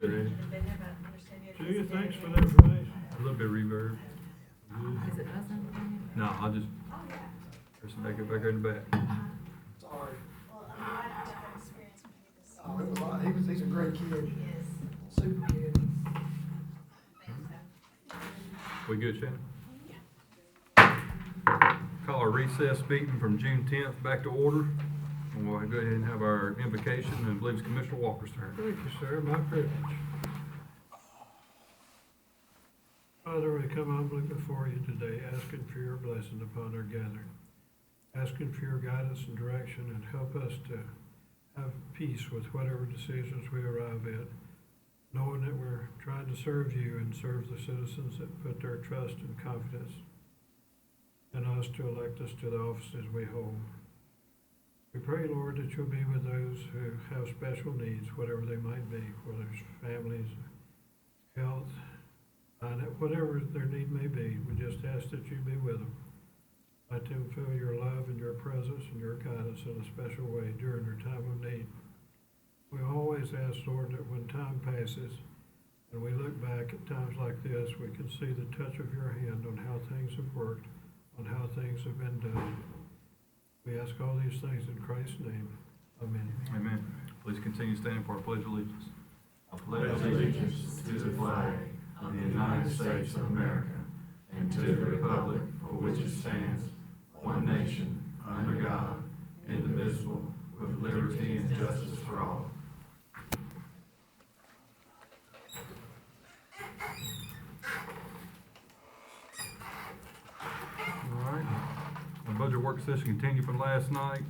Julia, thanks for the information. A little bit of reverb. Is it us on No, I'll just, there's some back here in the back. Sorry. Well, I'm glad I got that experience with you this Oh, it was, he's a great kid, He is. super kid. We good, Shannon? Call our recess meeting from June 10th back to order. And we'll go ahead and have our invocation, and I believe it's Commissioner Walker's turn. Thank you, sir, my privilege. Father, we come humbly before you today, asking for your blessing upon our gathering, asking for your guidance and direction, and help us to have peace with whatever decisions we arrive at, knowing that we're trying to serve you and serve the citizens that put their trust and confidence in us to elect us to the offices we hold. We pray, Lord, that you'll be with those who have special needs, whatever they might be, whether it's families, health, whatever their need may be. We just ask that you be with them. Let them feel your love and your presence and your guidance in a special way during their time of need. We always ask, Lord, that when time passes and we look back at times like this, we can see the touch of your hand on how things have worked, on how things have been done. We ask all these things in Christ's name. Amen. Amen. Please continue standing for our pledge of allegiance. I pledge allegiance to the flag of the United States of America and to the republic for which it stands, one nation, under God, indivisible, with liberty and justice for all. All right. Our budget work session continued from last night.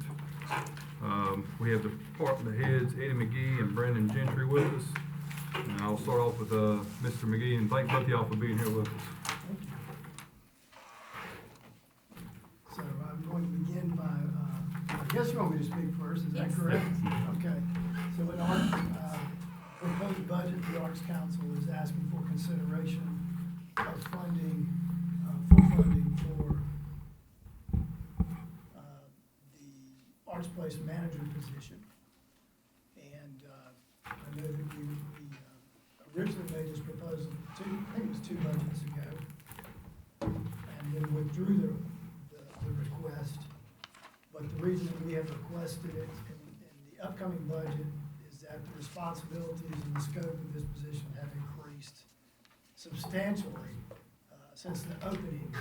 We have the department heads, Eddie McGee and Brandon Gentry with us. And I'll start off with Mr. McGee, and thank both of y'all for being here with us. So I'm going to begin by, I guess you want me to speak first, is that Yes. correct? Okay. So in our proposed budget, the Arts Council is asking for consideration of funding, full funding for the Arts Place Manager position. And I know that we originally made this proposal I think it was 2 budgets ago, and then withdrew the request. But the reason that we have requested it in the upcoming budget is that the responsibilities and the scope of this position have increased substantially since the opening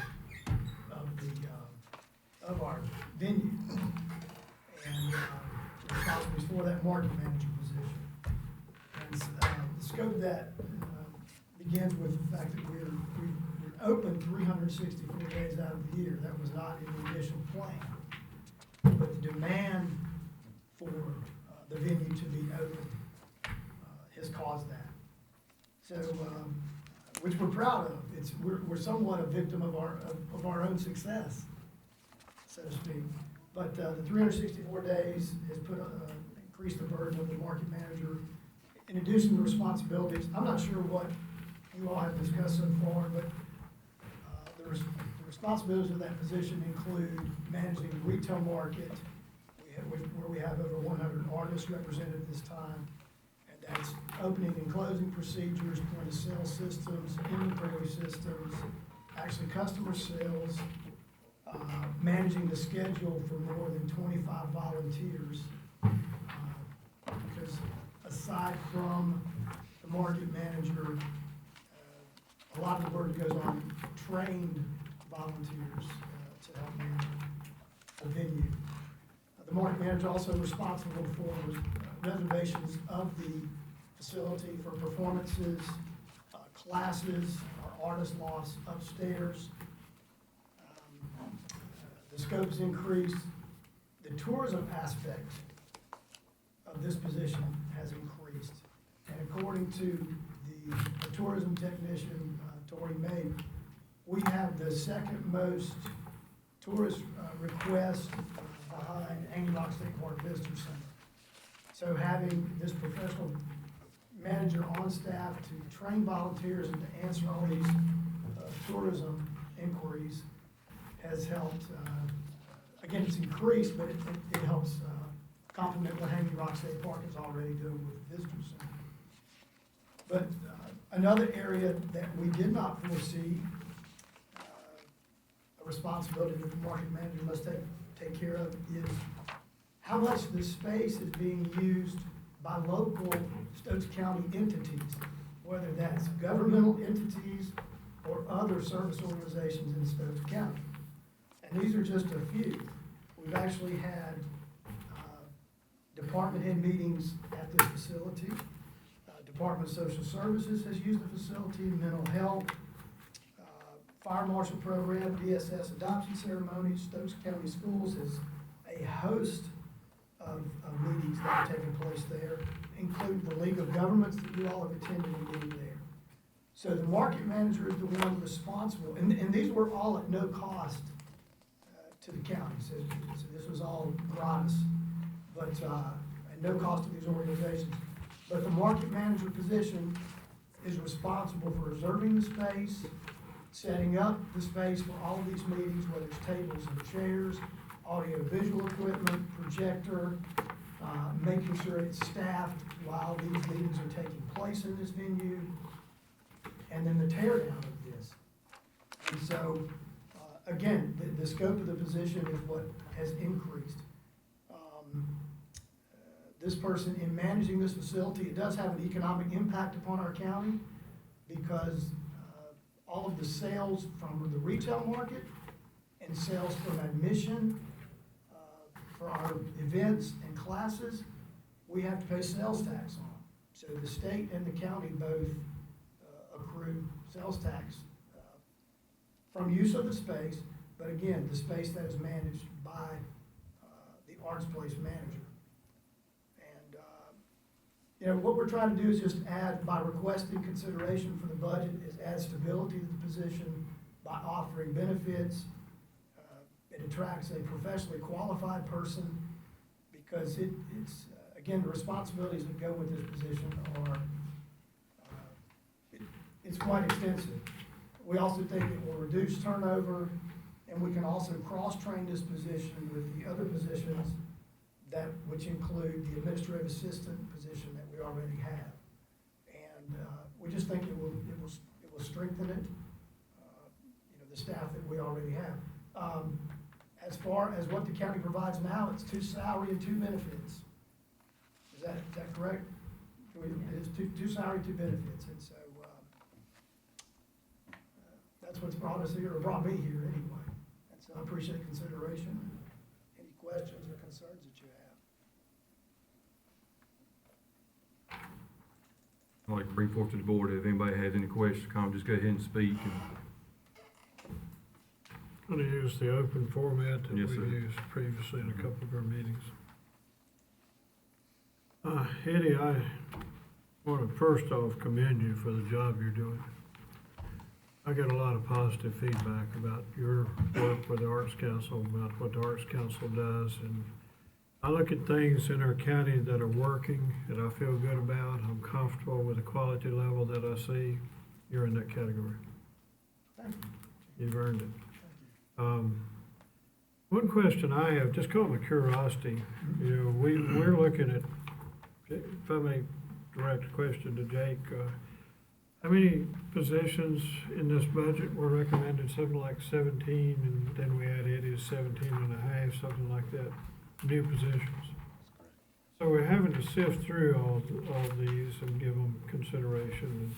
of our venue. And the responsibilities for that market manager position. And the scope of that begins with the fact that we're open 364 days out of the year. That was not in the initial plan. But the demand for the venue to be open has caused that. So, which we're proud of. We're somewhat a victim of our own success, so to speak. But the 364 days has increased the burden of the market manager. In addition to responsibilities, I'm not sure what you all have discussed so far, but the responsibilities of that position include managing the retail market, where we have over 100 artists represented at this time, and that's opening and closing procedures, point of sale systems, inventory systems, actually customer sales, managing the schedule for more than 25 volunteers, because aside from the market manager, a lot of the work goes on trained volunteers to help manage the venue. The market manager also responsible for reservations of the facility for performances, classes, our artist lofts upstairs. The scope's increased. The tourism aspect of this position has increased. And according to the tourism technician, Tori May, we have the second most tourist requests behind Annie Rock State Park Visitor Center. So having this professional manager on staff to train volunteers and to answer all these tourism inquiries has helped. Again, it's increased, but it helps complement what Annie Rock State Park is already doing with the Visitor Center. But another area that we did not foresee, a responsibility that the market manager must take care of is how much the space is being used by local Stokes County entities, whether that's governmental entities or other service organizations in Stokes County. And these are just a few. We've actually had department head meetings at this facility. Department of Social Services has used the facility, mental health, fire marshal program, DSS adoption ceremonies, Stokes County Schools has a host of meetings that are taking place there, including the League of Governments that you all have attended a meeting there. So the market manager is the one responsible, and these were all at no cost to the county, so this was all gratis, but at no cost to these organizations. But the market manager position is responsible for reserving the space, setting up the space for all of these meetings, whether it's tables and chairs, audio-visual equipment, projector, making sure it's staffed while these meetings are taking place in this venue, and then the tear down of this. And so, again, the scope of the position is what has increased. This person, in managing this facility, it does have an economic impact upon our county because all of the sales from the retail market and sales from admission for our events and classes, we have to pay sales tax on. So the state and the county both accrue sales tax from use of the space, but again, the space that is managed by the Arts Place manager. What we're trying to do is just add, by requesting consideration for the budget, is add stability to the position by offering benefits. It attracts a professionally qualified person because it's again, the responsibilities that go with this position are, it's quite extensive. We also think it will reduce turnover, and we can also cross-train this position with the other positions which include the administrative assistant position that we already have. And we just think it will strengthen it, the staff that we already have. As far as what the county provides now, it's 2 salary and 2 benefits. Is that correct? It is 2 salary, 2 benefits, and so that's what's brought us here, or brought me here anyway. And so I appreciate consideration. Any questions or concerns that you have? I'd like to bring forth to the board, if anybody has any questions, come, just go ahead and speak. I'm going to use the open format that we Yes, sir. used previously in a couple of our meetings. Eddie, I want to first off commend you for the job you're doing. I get a lot of positive feedback about your work with the Arts Council, about what the Arts Council does, and I look at things in our county that are working, that I feel good about. I'm comfortable with the quality level that I see. You're in that category. Thank you. You've earned it. One question I have, just call it curiosity, we're looking at, if I may direct a question to Jake, how many positions in this budget were recommended? Something like 17, and then we add Eddie's 17 and a half, something like that, new positions. So we're having to sift through all these and give them consideration.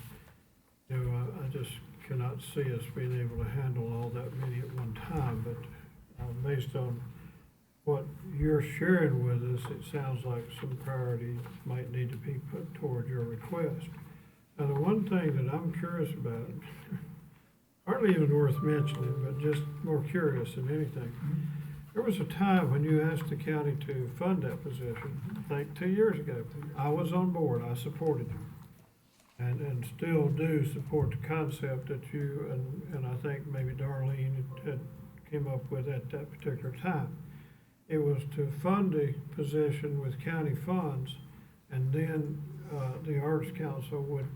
And, I just cannot see us being able to handle all that many at one time, but based on what you're sharing with us, it sounds like some priority might need to be put toward your request. Now, the one thing that I'm curious about, hardly even worth mentioning, but just more curious than anything, there was a time when you asked the county to fund that position, I think 2 years ago. I was on board, I supported you. And still do support the concept that you and I think maybe Darlene had came up with at that particular time. It was to fund a position with county funds, and then the Arts Council would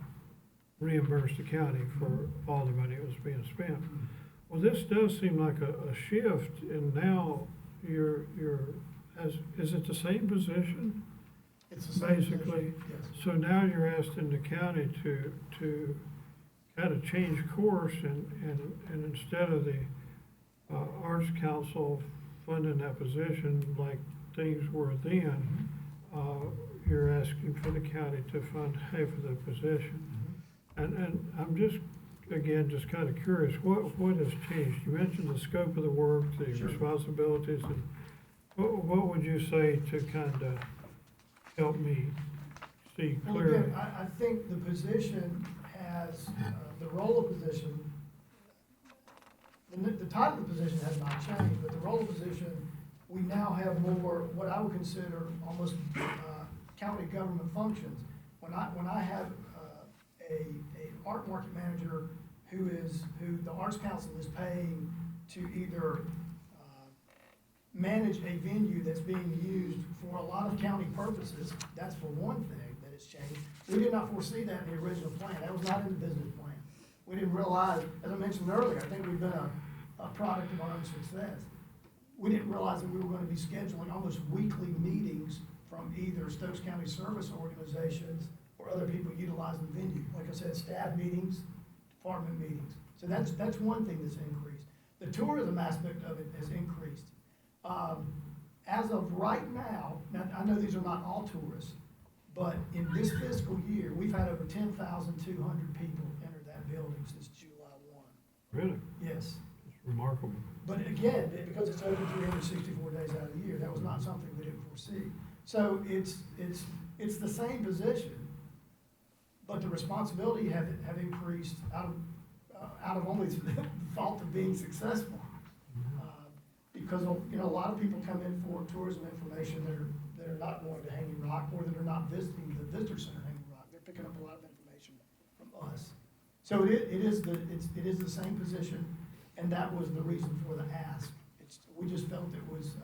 reimburse the county for all the money that was being spent. Well, this does seem like a shift, and now is it the same position? It's the same position, basically. yes. So now you're asking the county to kind of change course and instead of the Arts Council funding that position like things were then, you're asking for the county to fund half of the position. And I'm just, again, just kind of curious, what has changed? You mentioned the scope of the work, the Sure. responsibilities, and what would you say to kind of help me see Well, clearly? again, I think the position has, the role of position, the title of the position has not changed, but the role of position, we now have more, what I would consider almost county government functions. When I have a art market manager who the Arts Council is paying to either manage a venue that's being used for a lot of county purposes, that's for one thing that has changed. We did not foresee that in the original plan, that was not in the business plan. We didn't realize, as I mentioned earlier, I think we've been a product of our own success. We didn't realize that we were gonna be scheduling almost weekly meetings from either Stokes County service organizations or other people utilizing the venue. Like I said, staff meetings, department meetings. So that's one thing that's increased. The tourism aspect of it has increased. As of right now, I know these are not all tourists, but in this fiscal year, we've had over 10,200 people enter that building since July 1. Really? Yes. It's remarkable. But again, because it's open 364 days out of the year, that was not something we didn't foresee. So it's the same position, but the responsibility have increased out of only the fault of being successful. Because, a lot of people come in for tourism information that are not going to Hanging Rock, or that are not visiting the visitor center Hanging Rock. They're picking up a lot of information from us. So it is the same position, and that was the reason for the ask. We just felt it was,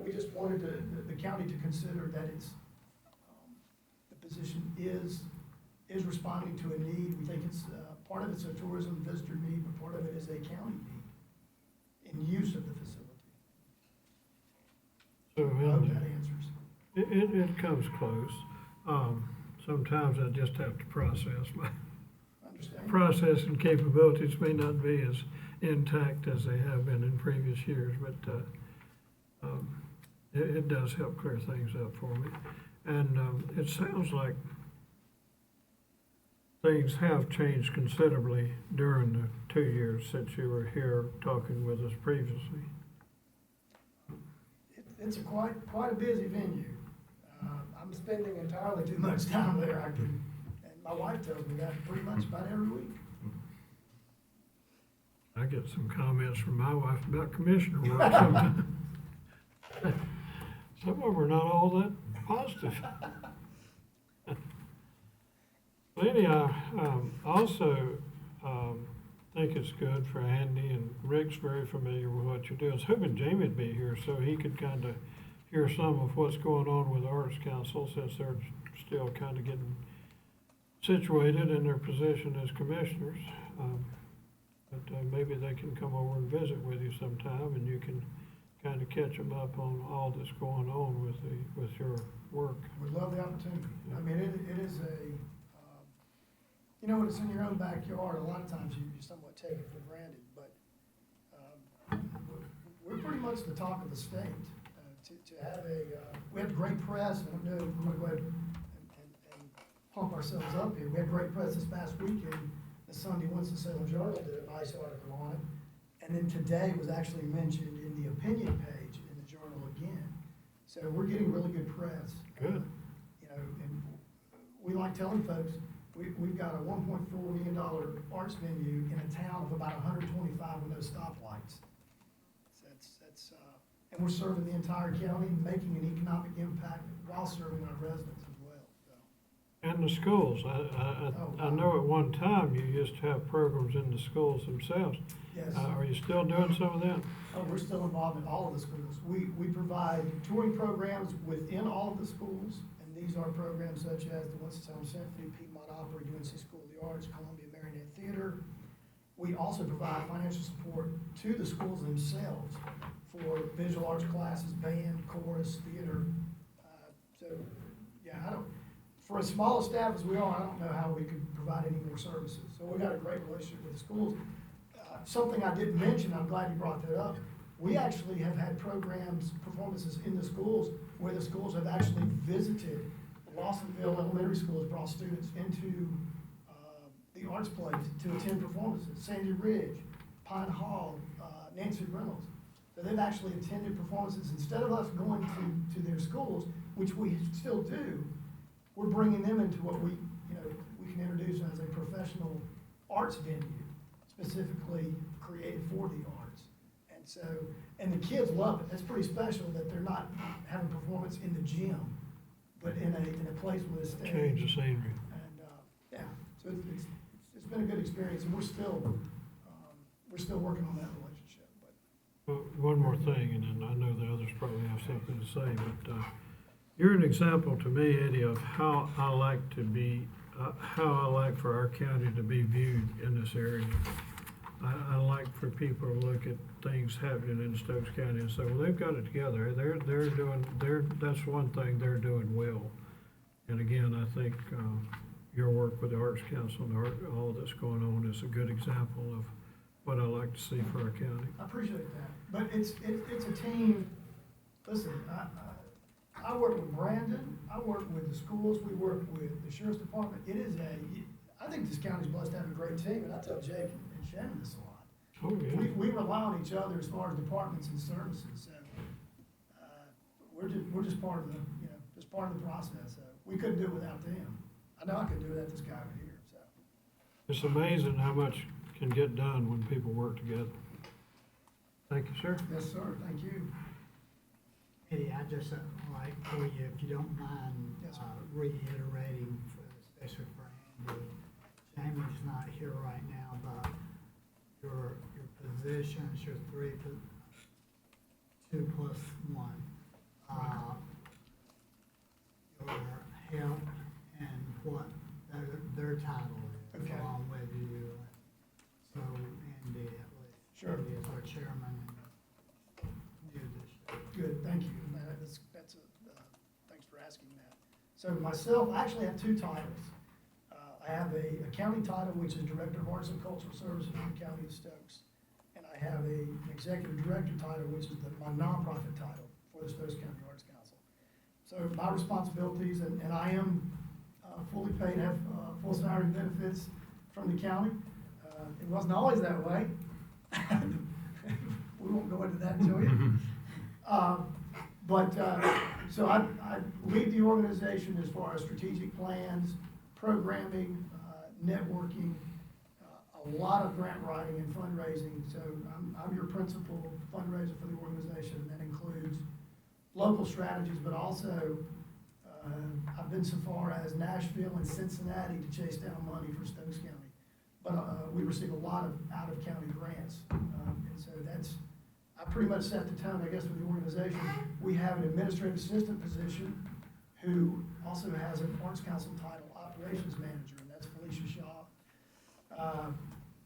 we just wanted the county to consider that the position is responding to a need. We think part of it's a tourism visitor need, but part of it is a county need in use of the facility. So, I hope that answers. it comes close. Sometimes I just have to process. My Understand? processing capabilities may not be as intact as they have been in previous years, but it does help clear things up for me. And it sounds like things have changed considerably during the 2 years since you were here talking with us previously. It's quite a busy venue. I'm spending entirely too much time there. And my wife tells me that pretty much about every week. I get some comments from my wife about commissioner work sometimes. Some of them are not all that positive. But anyhow, also, think it's good for Andy, and Rick's very familiar with what you're doing. I was hoping Jamie'd be here so he could kind of hear some of what's going on with the Arts Council, since they're still kind of getting situated in their position as commissioners. But maybe they can come over and visit with you sometime, and you can kind of catch them up on all that's going on with your work. Would love the opportunity. I mean, it is when it's in your own backyard, a lot of times you somewhat take it for granted, but we're pretty much the talk of the state. To have we have great press, and I know we're gonna go ahead and pump ourselves up here. We had great press this past weekend. The Sunday Winston-Salem Journal did a nice article on it, and then today was actually mentioned in the opinion page in the journal again. So we're getting really good press. Good. And we like telling folks, we've got a $1.4 million arts venue in a town of about 125 with no stoplights. And we're serving the entire county, making an economic impact while serving our residents as well, so. And the schools, I know at one time you used to have programs in the schools themselves. Yes. Are you still doing some of that? Oh, we're still involved in all of the schools. We provide touring programs within all of the schools, and these are programs such as the Winston-Salem Symphony, Piedmont Opera, UNC School of the Arts, Columbia Marionette Theater. We also provide financial support to the schools themselves for visual arts classes, band, chorus, theater. So Yeah, for as small a staff as we are, I don't know how we could provide any more services. So we got a great relationship with the schools. Something I didn't mention, I'm glad you brought that up. We actually have had programs, performances in the schools where the schools have actually visited. Lawsonville Elementary School has brought students into the arts place to attend performances. Sandy Ridge, Pine Hall, Nancy Reynolds. So they've actually attended performances. Instead of us going to their schools, which we still do, we're bringing them into what we can introduce as a professional arts venue, specifically created for the arts. And so, and the kids love it. That's pretty special that they're not having performance in the gym, but in a place with a stage. Change the scenery. And, yeah, so it's been a good experience, and we're still working on that relationship, but. Well, one more thing, and then I know the others probably have something to say, but you're an example to me, Eddie, of how I like for our county to be viewed in this area. I like for people to look at things happening in Stokes County and say, well, they've got it together. That's one thing they're doing well. And again, I think your work with the Arts Council and all that's going on is a good example of what I like to see for our county. I appreciate that, but it's a team. Listen, I work with Brandon, I work with the schools, we work with the sheriff's department. I think this county's blessed to have a great team, and I tell Jake and Shannon this a lot. Oh, yeah. We rely on each other as far as departments and services, so we're just part of the process. So we couldn't do it without them. I know I couldn't do it without this guy over here. So It's amazing how much can get done when people work together. Thank you, sir. yes, sir. Thank you. Eddie, I just like for you, if you don't mind, Yes, sir. reiterating, especially for Andy. Jamie's not here right now, but your positions, your 2 plus 1, your help and what their title is, Okay. along with you. So Andy, at least, Sure. Andy is our chairman, and you this. Good, thank you. Thanks for asking that. So myself, I actually have 2 titles. I have a county title, which is Director of Arts and Cultural Services for the County of Stokes. And I have an Executive Director title, which is my nonprofit title for the Stokes County Arts Council. So my responsibilities, and I am fully paid, have full salary benefits from the county. It wasn't always that way. We won't go into that, until you. So I lead the organization as far as strategic plans, programming, networking, a lot of grant writing and fundraising. So I'm your principal fundraiser for the organization. That includes local strategies, but also I've been so far as Nashville and Cincinnati to chase down money for Stokes County. But we receive a lot of out-of-county grants, and so I pretty much set the tone, I guess, with the organization. We have an administrative assistant position who also has an Arts Council title, operations manager, and that's Felicia Shaw.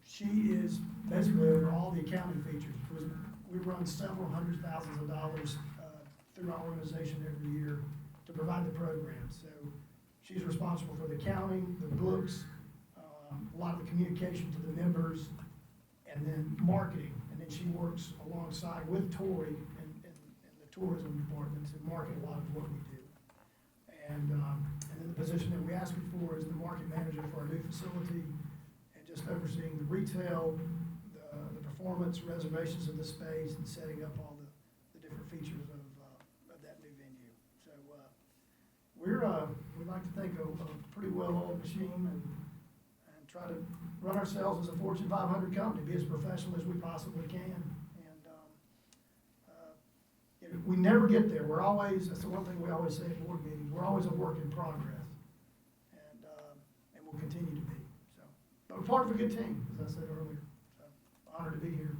She is basically over all the accounting features. We run several hundred thousands of dollars through our organization every year to provide the program. So she's responsible for the accounting, the books, a lot of the communication to the members, and then marketing. And then she works alongside with Tori in the tourism department to market a lot of what we do. And then the position that we asked her for is the market manager for our new facility, and just overseeing the retail, the performance, reservations of the space, and setting up all the different features of that new venue. So we like to think of a pretty well-oiled machine, and try to run ourselves as a Fortune 500 company, be as professional as we possibly can. And we never get there. That's the one thing we always say at board meetings, we're always a work in progress. And we'll continue to be. So, but we're part of a good team, as I said earlier. So, honored to be here.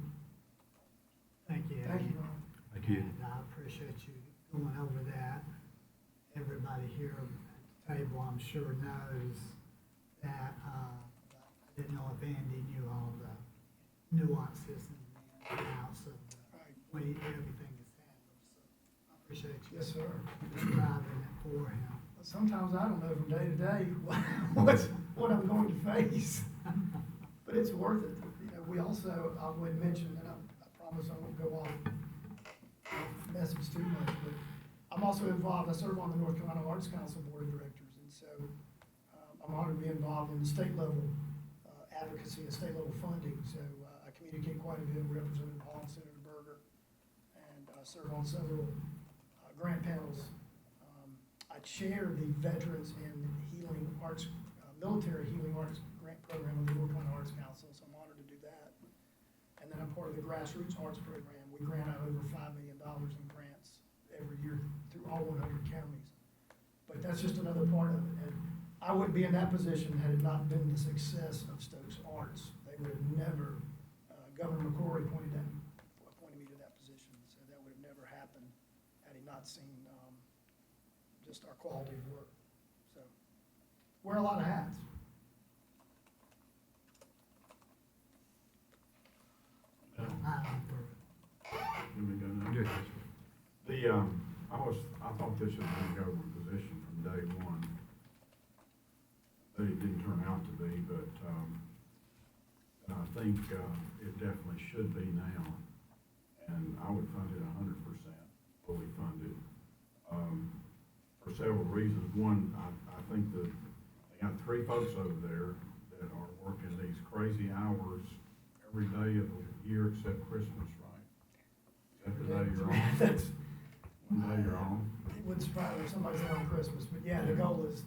Thank you, Thank Eddie. you, Ron. Thank you. And I appreciate you going over that. Everybody here at the table, I'm sure, knows that, I didn't know if Andy knew all the nuances and the ins and outs of the way everything is handled, so I appreciate you Yes, sir. describing it for him. sometimes I don't know from day to day what I'm going to face. But it's worth it. You know, we also, I would mention, and I promise I won't go off message too much, but I'm also involved, I serve on the North Carolina Arts Council Board of Directors, and so I'm honored to be involved in the state level advocacy and state level funding. So I communicate quite a bit with Representative Hall and Senator Berger, and serve on several grant panels. I chair the Veterans and Healing Arts, Military Healing Arts Grant Program of the North Carolina Arts Council, so I'm honored to do that. And then I'm part of the Grassroots Arts Program. We grant out over $5 million in grants every year through all 100 counties. But that's just another part of it. And I wouldn't be in that position had it not been the success of Stokes Arts. They would have never, Governor McCrory appointed me to that position. So that would have never happened had he not seen just our quality of work. So wear a lot of hats. Let me go now. Yes. I thought this was a government position from day one. But it didn't turn out to be, but, I think, it definitely should be now. And I would fund it 100%, fully funded, for several reasons. One, I think that they got 3 folks over there that are working these crazy hours every day of the year except Christmas, right? Except the day you're on. That's, One day you're on. it wouldn't surprise me if somebody's there on Christmas, but yeah, the goal is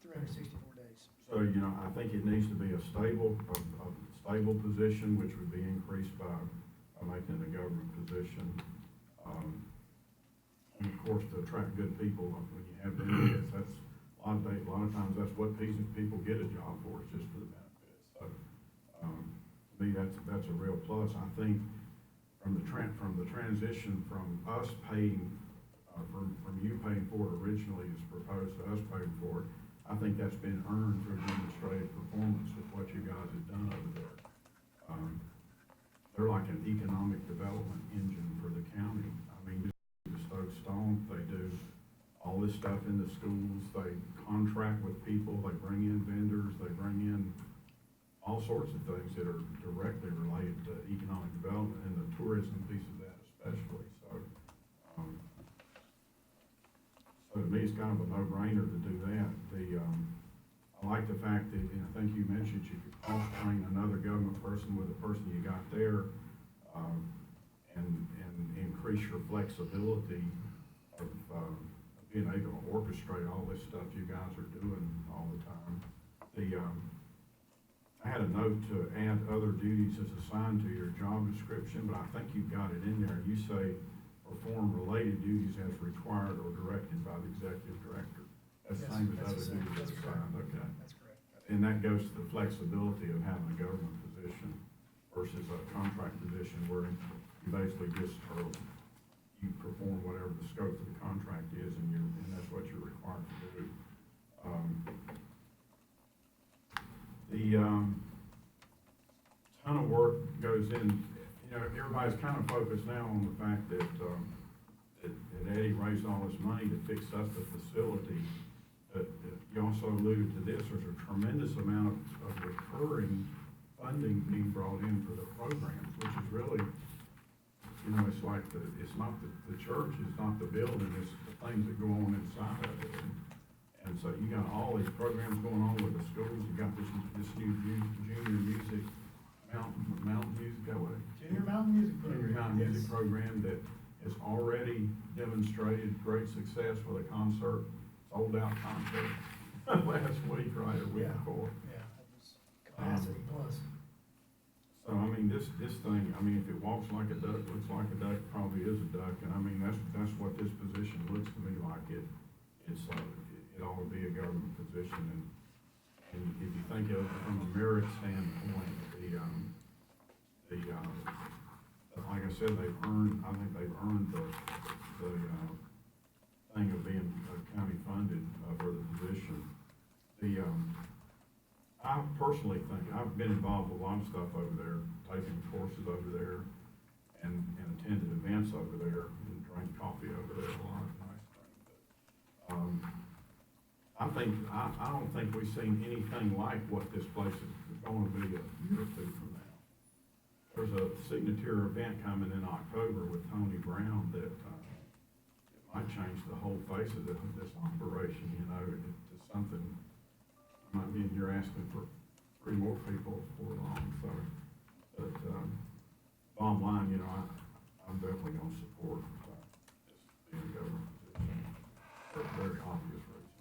364 days. So, you know, I think it needs to be a stable position, which would be increased by making it a government position. And of course, to attract good people, when you have benefits, that's, a lot of times, that's what people get a job for, it's just for the benefits. So, to me, that's a real plus. I think from the transition from us paying, from you paying for it originally as proposed to us paying for it, I think that's been earned through demonstrated performance with what you guys have done over there. They're like an economic development engine for the county. I mean, the Stokes Stone, they do all this stuff in the schools, they contract with people, they bring in vendors, they bring in all sorts of things that are directly related to economic development and the tourism piece of that especially. So, so to me, it's kind of a no-brainer to do that. I like the fact that, and I think you mentioned you could cross-train another government person with the person you got there, and increase your flexibility of being able to orchestrate all this stuff you guys are doing all the time. I had a note to add other duties as assigned to your job description, but I think you've got it in there. You say perform related duties as required or directed by the executive director. That's the Yes, same as that's other the same. duties That's assigned, correct. okay. That's correct. And that goes to the flexibility of having a government position versus a contract position where you basically just, or you perform whatever the scope of the contract is and that's what you're required to do. Ton of work goes in, you know, everybody's kind of focused now on the fact that Eddie raised all this money to fix up the facility. But you also alluded to this, there's a tremendous amount of recurring funding being brought in for the programs, which is really, you know, it's like it's not the church, it's not the building, it's the things that go on inside of it. And so you got all these programs going on with the schools, you got this new junior music, mountain music, Junior Mountain Music Program. Junior Mountain Music Yes. Program that has already demonstrated great success with a concert, sold out concert last week, right, or week Yeah. before. Yeah, that was capacity plus. So, I mean, this thing, I mean, if it walks like a duck, looks like a duck, probably is a duck, and I mean, that's what this position looks to me like. It ought to be a government position, and if you think of it from a merit standpoint, like I said, I think they've earned the thing of being county funded for the position. I personally think, I've been involved with a lot of stuff over there, taking courses over there, and attended events over there, and drank coffee over there, a lot of nice things. I don't think we've seen anything like what this place is going to be a year or two from now. There's a signature event coming in October with Tony Brown that, it might change the whole face of this operation, you know, to something. Might mean you're asking for 3 more people for long, so, but, bottom line, you know, I'm definitely gonna support, this being government position for very obvious reasons.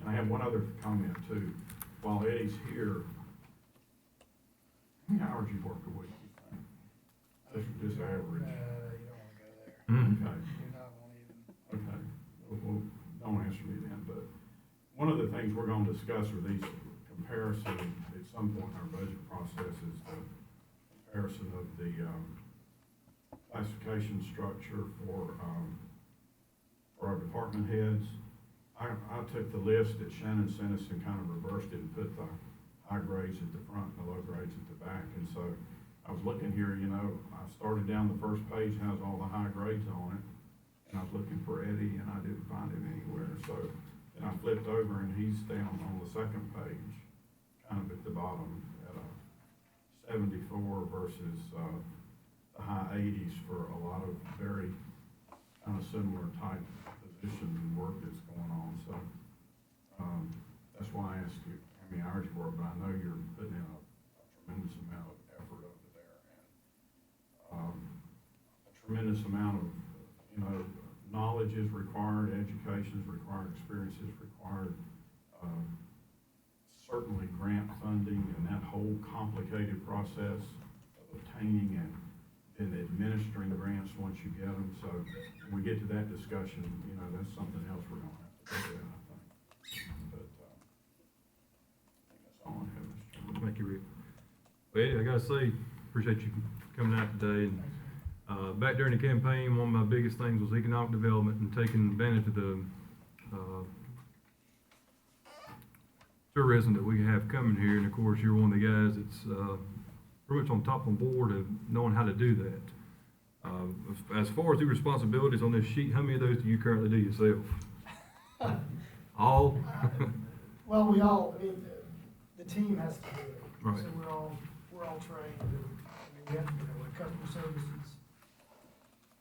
And I have one other comment too. While Eddie's here, how many hours you work a week, you think? Just average? You don't wanna go there. Okay. You're not gonna even. Okay, well, don't answer me then, but one of the things we're gonna discuss are these comparisons at some point in our budget process is the comparison of the, classification structure for our department heads. I took the list that Shannon sent us and kind of reversed it and put the high grades at the front and the low grades at the back, and so I was looking here, you know, I started down the first page, has all the high grades on it, and I was looking for Eddie, and I didn't find him anywhere, so then I flipped over, and he's down on the second page, kind of at the bottom, at a 74 versus, the high 80s for a lot of very kind of similar type positions and work that's going on, so, that's why I asked you how many hours you work, but I know you're putting in a tremendous amount of effort over there, and, a tremendous amount of, you know, knowledge is required, education is required, experience is required, certainly grant funding and that whole complicated process of obtaining and then administering grants once you get them. So when we get to that discussion, you know, that's something else we're gonna have to do, I think. But, I think that's all I have, Mr. Chairman. Thank you, Rick. Well, Eddie, I gotta say, appreciate you coming out today. And, back during the campaign, one of my biggest things was economic development and taking advantage of the, tourism that we have coming here. And of course, you're one of the guys that's, pretty much on top of the board of knowing how to do that. As far as the responsibilities on this sheet, how many of those do you currently do yourself? All? Well, we all, I mean, the team has to do it. Right. So we're all trained, and, I mean, we have to do it with customer services.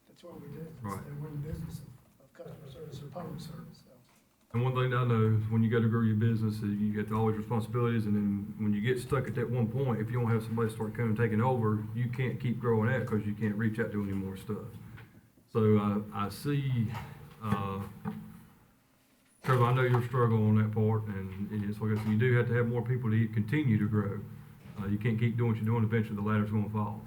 That's what we do. Right. We're in the business of customer service or public service, so. And one thing that I know is when you go to grow your business, is you get always responsibilities, and then when you get stuck at that one point, if you don't have somebody start coming and taking over, you can't keep growing that because you can't reach out to any more stuff. So I see, Trevor, I know you're struggling on that part, and it's like I said, you do have to have more people to continue to grow. You can't keep doing what you're doing, eventually the ladder's gonna fall.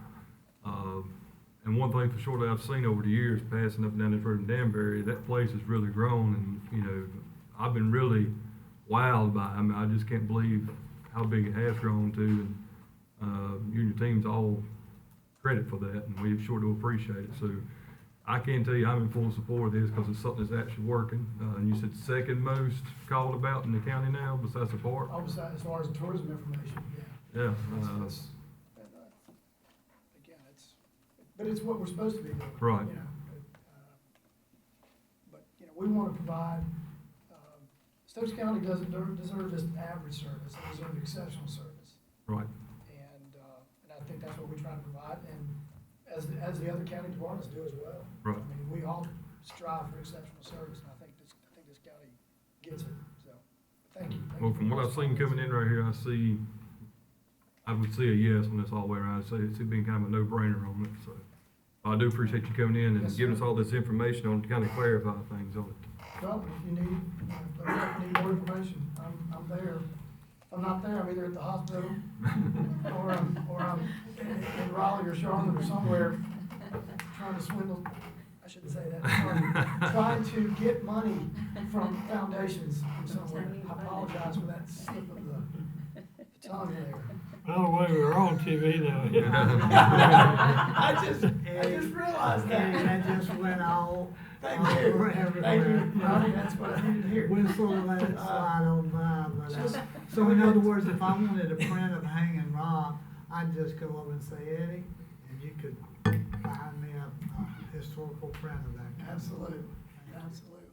And one thing for sure that I've seen over the years, passing up and down this road in Danbury, that place has really grown, and, you know, I've been really wowed by it. I mean, I just can't believe how big it has grown to, and, you and your team's all credit for that, and we sure do appreciate it. So I can tell you, I'm in full support of this, because it's something that's actually working. And you said second most called about in the county now, besides the park? Oh, besides, as far as tourism information, yeah. Yeah, Again, but it's what we're supposed to be doing. Right. You know, but, you know, we want to provide, Stokes County doesn't deserve just average service, it deserves exceptional service. right. And I think that's what we try to provide, and as the other county departments do as well. Right. I mean, we all strive for exceptional service, and I think this county gets it, so, thank you. Thank Well, you from what I've seen coming in right here, I would see a yes on this all the way around. I'd say it's been kind of a no-brainer on it, so. I do appreciate you coming in and Yes, giving us sir. all this information on to kind of clarify things on it. Well, if you need more information, I'm there. If I'm not there, I'm either at the hospital, or I'm in Raleigh or Charlotte or somewhere, trying to swindle, I shouldn't say that, trying to get money from foundations from somewhere. I apologize for that slip of the tongue there. By the way, we're on TV now. I just realized And that. that just went all. Thank you. Thank you, Ronnie, that's what I needed to hear. We'll sort of let it slide on by, but, Just- so in other words, if I wanted a print of Hanging Rock, I'd just go over and say, Eddie, and you could find me a historical print of that. Absolutely, absolutely.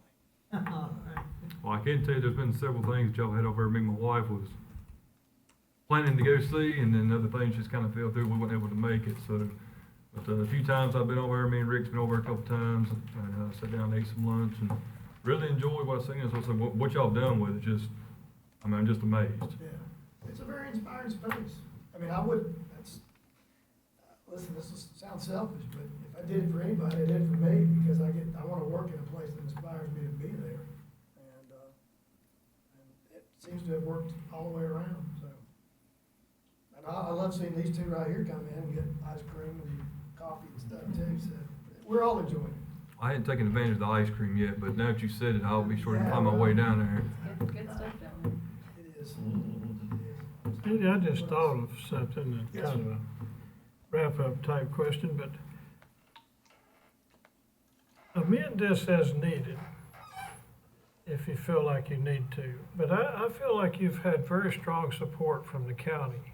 All right. Well, I can tell you, there's been several things that y'all had over, me and my wife was planning to go see, and then other things just kind of fell through, we weren't able to make it, so. But a few times I've been over there, me and Rick's been over a couple times, and sat down and ate some lunch, and really enjoyed what I seen, so I said, what y'all done with it, just, I mean, I'm just amazed. Yeah, it's a very inspiring space. I mean, I would, listen, sounds selfish, but if I did it for anybody, I did it for me, because I wanna work in a place that inspires me to be there. And it seems to have worked all the way around, so. And I love seeing these two right here come in and get ice cream and coffee and stuff too, so we're all enjoying it. I hadn't taken advantage of the ice cream yet, but now that you said it, I'll be sure to find my way down there. Good stuff down there. It is. It is. Hey, I just thought of something that Yes, kind of a wrap-up type question, but amend this as needed, if you feel like you need to. But I feel like you've had very strong support from the county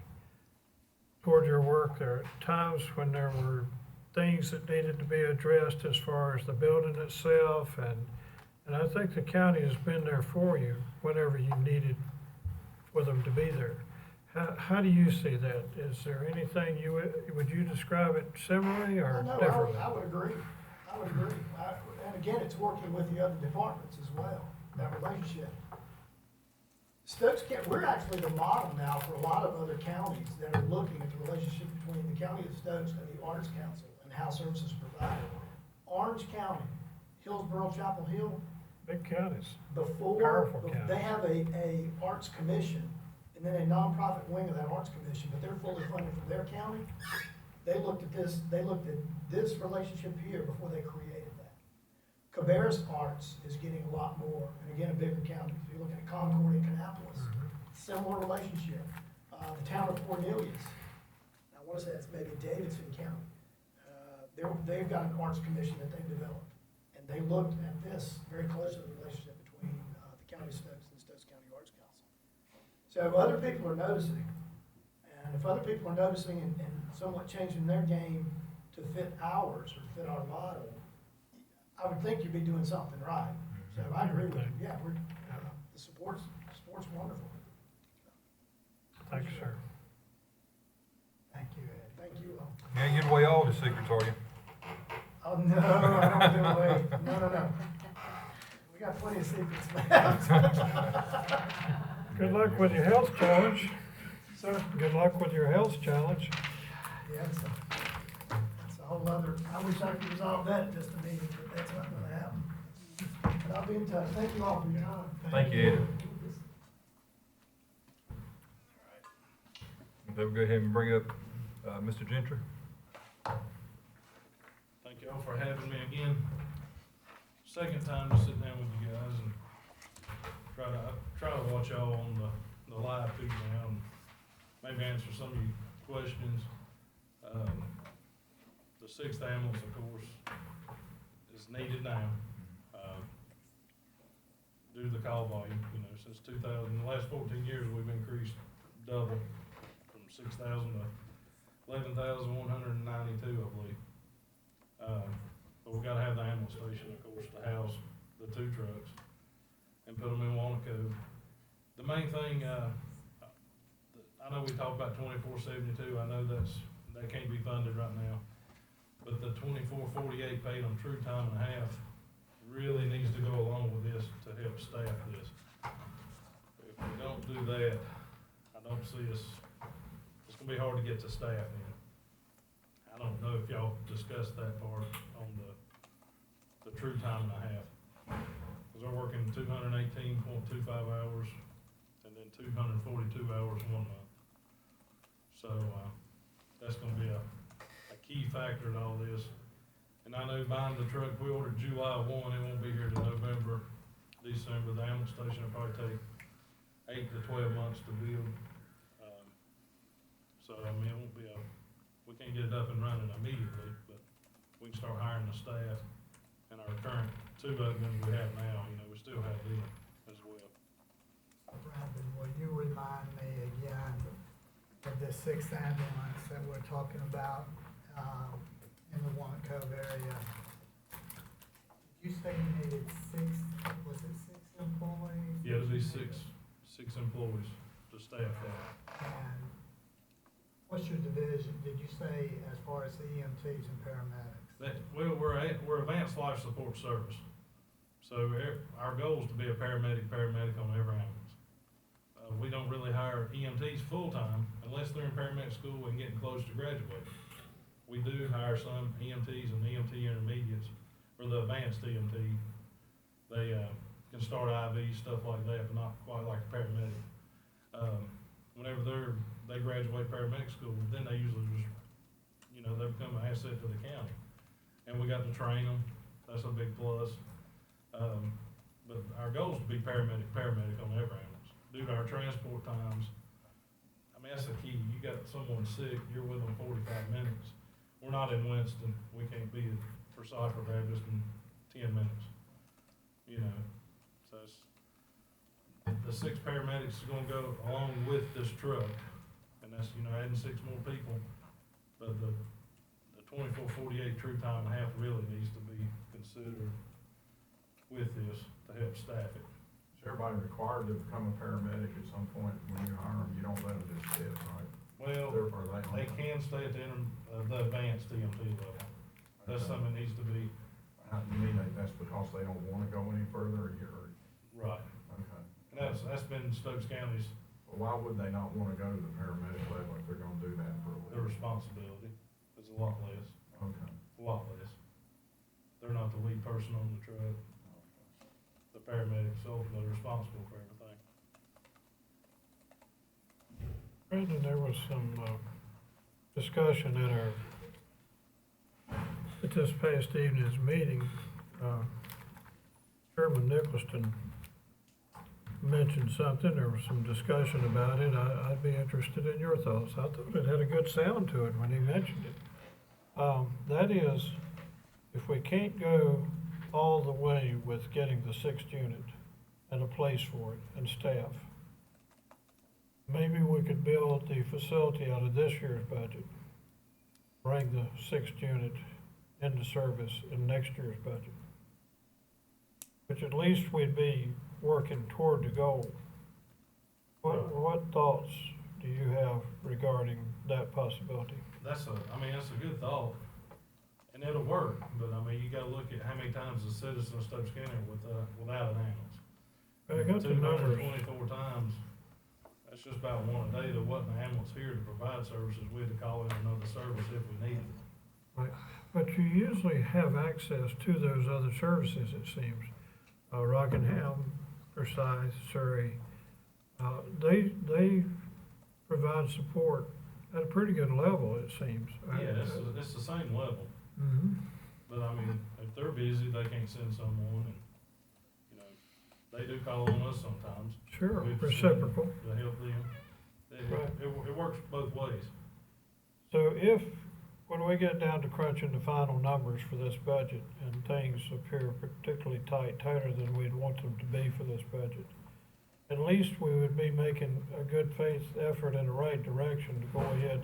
toward your work. There are times when there were things that needed to be addressed as far as the building itself, and I think the county has been there for you whenever you needed for them to be there. How do you see that? Is there anything would you describe it similarly or No, differently? I would agree. And again, it's working with the other departments as well, that relationship. Stokes County, we're actually the model now for a lot of other counties that are looking at the relationship between the county of Stokes and the Arts Council and how services provided. Orange County, Hillsborough, Chapel Hill, Big counties. before, Powerful counties. they have a arts commission, and then a nonprofit wing of that arts commission, but they're fully funded from their county. They looked at this relationship here before they created that. Cabarrus Arts is getting a lot more, and again, a bigger county. If you're looking at Concord and Kannapolis, similar relationship. The town of Cornelius, I wanna say it's maybe Davidson County. They've got an arts commission that they've developed, and they looked at this very closely, the relationship between, the county of Stokes and the Stokes County Arts Council. So other people are noticing, and if other people are noticing and somewhat changing their game to fit ours or to fit our model, I would think you'd be doing something right. So I agree with you. Yeah, the support's wonderful. Thank you, sir. Thank you, Ed. Thank you all. You ain't giving away all the secrets, are you? Oh, no, I don't give away. No. We got plenty of secrets left. Good luck with your health challenge. Sir? Good luck with your health challenge. Yeah, it's a whole other, I wish I could resolve that in just a meeting, but that's not gonna happen. But I'll be in touch. Thank you all for your time. Thank you, Ed. Then we'll go ahead and bring up, Mr. Gentry. Thank y'all for having me again. Second time to sit down with you guys and try to watch y'all on the live feed now and maybe answer some of your questions. The 6th ambulance, of course, is needed now. Due to the call volume, since 2000, the last 14 years, we've increased double from 6,000 to 11,192, I believe. But we gotta have the ambulance station, of course, to house the 2 trucks and put them in Wanaco. The main thing, I know we talk about 2472, I know that can't be funded right now. But the 2448 paid on true time and a half really needs to go along with this to help staff this. If we don't do that, I don't see us, it's gonna be hard to get the staff in. I don't know if y'all discussed that part on the true time and a half. Cause they're working 218.25 hours and then 242 hours 1 month. So, that's gonna be a key factor in all this. And I know buying the truck, we ordered July 1, it won't be here till November, December. The ambulance station will probably take 8 to 12 months to build. So, I mean, it won't be we can't get it up and running immediately, but we can start hiring the staff. And our current 2 openings we have now, we still have them as well. Robin, will you remind me again of the 6th ambulance that we're talking about, in the Wanaco area? Did you say you needed six, was it six employees? Yeah, it'll be six employees to staff that. And what's your division, did you say, as far as the EMTs and paramedics? Well, we're advanced life support service. So our goal is to be a paramedic on every ambulance. We don't really hire EMTs full-time unless they're in paramedic school and getting close to graduating. We do hire some EMTs and EMT intermediates, or the advanced EMT. They, can start IV, stuff like that, but not quite like a paramedic. Whenever they graduate paramedic school, then they usually just, they become an asset to the county. And we got to train them, that's a big plus. But our goal is to be paramedic on every ambulance. Due to our transport times, I mean, that's the key. You got someone sick, you're with them 45 minutes. We're not in Winston, we can't be for Cypher Baptist in 10 minutes, So the 6 paramedics is gonna go along with this truck, and that's, adding 6 more people. But the 24-48 true time and a half really needs to be considered with this to help staff it. Is everybody required to become a paramedic at some point when you hire them? You don't let them just sit, right? Well, they can stay at the advanced EMT level. That's something that needs to be. You mean that's because they don't wanna go any further, or? Right. Okay. And that's been Stokes County's, Well, why would they not wanna go to the paramedic level if they're gonna do that for a their living? responsibility is a lot less, Okay. a lot less. They're not the lead person on the truck. The paramedics ultimately responsible for everything. Brandon, there was some, discussion at this past evening's meeting. Chairman Nicholson mentioned something, there was some discussion about it. I'd be interested in your thoughts. I thought it had a good sound to it when he mentioned it. That is, if we can't go all the way with getting the 6th unit and a place for it and staff, maybe we could build the facility out of this year's budget, bring the 6th unit into service in next year's budget, which at least we'd be working toward the goal. What thoughts do you have regarding that possibility? That's a good thought, and it'll work, but you gotta look at how many times the citizen of Stokes County without an ambulance. I got the numbers. 224 times, that's just about one a day. There wasn't an ambulance here to provide services. We had to call in another service if we needed it. Right, but you usually have access to those other services, it seems. Rockingham, Forsyth, Surrey, they provide support at a pretty good level, it seems. Yeah, it's the same level, Mm-hmm. but if they're busy, they can't send someone, and, they do call on us sometimes. Sure, We've reciprocal. To help them. Right. It works both ways. So when we get down to crunching the final numbers for this budget and things appear particularly tighter than we'd want them to be for this budget, at least we would be making a good faith effort in the right direction to go ahead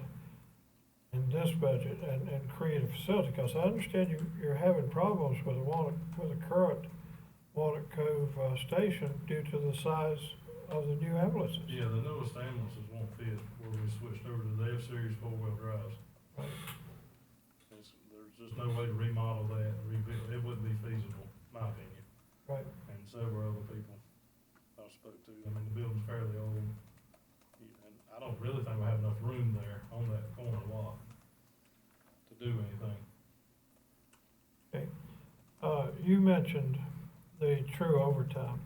in this budget and create a facility. Because I understand you're having problems with the current Walnut Cove station due to the size of the new ambulances. Yeah, the newest ambulances won't fit where we switched over to the F-Series 4-wheel drives. Right. There's just no way to remodel that, rebuild. It wouldn't be feasible, in my opinion. Right. And several other people I spoke to. The building's fairly old. And I don't really think we have enough room there on that corner lot to do anything. Okay. You mentioned the true overtime.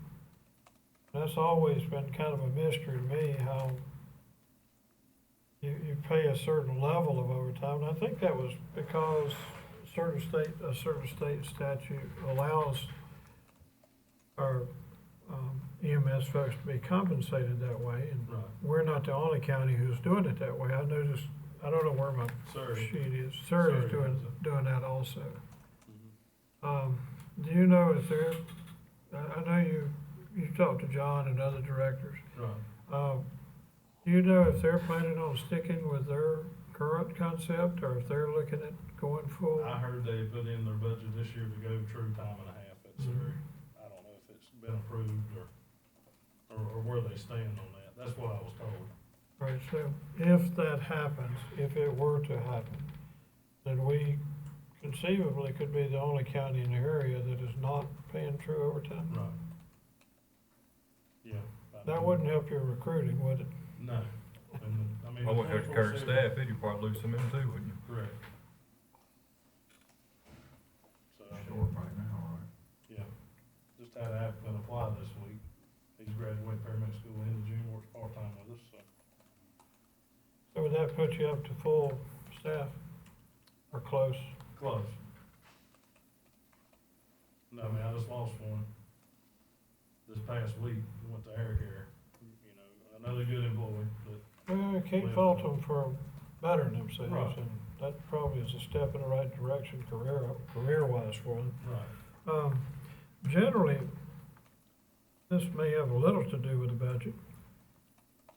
That's always been kind of a mystery to me, how you pay a certain level of overtime. And I think that was because a certain state statute allows our EMS folks to be compensated that way. And Right. we're not the only county who's doing it that way. I noticed, I don't know where my Surrey. sheet is. Surrey's Surrey does doing that also. Mhm. Do you know, is there, I know you talked to John and other directors. Right. Do you know if they're planning on sticking with their current concept or if they're looking at going full? I heard they put in their budget this year to go true time and a half. necessary. I don't know if it's been approved or where they stand on that. That's what I was told. Right, so if that happens, if it were to happen, then we conceivably could be the only county in the area that is not paying true overtime. Right. Yeah. That wouldn't help your recruiting, would it? No. And, I mean. I wouldn't have to current 24/7 staff, you'd probably lose some in too, wouldn't you? Correct. So, Short right now, right? yeah, just had an applicant apply this week. He's graduating paramedic school in June, works part-time with us, so. So would that put you up to full staff or close? Close. No, I mean, I just lost one this past week, he went to air care, you know, another good employee, but, Well, you can't fault them for bettering themselves, Right. and that probably is a step in the right direction career-wise for them. right, Generally, this may have a little to do with the budget,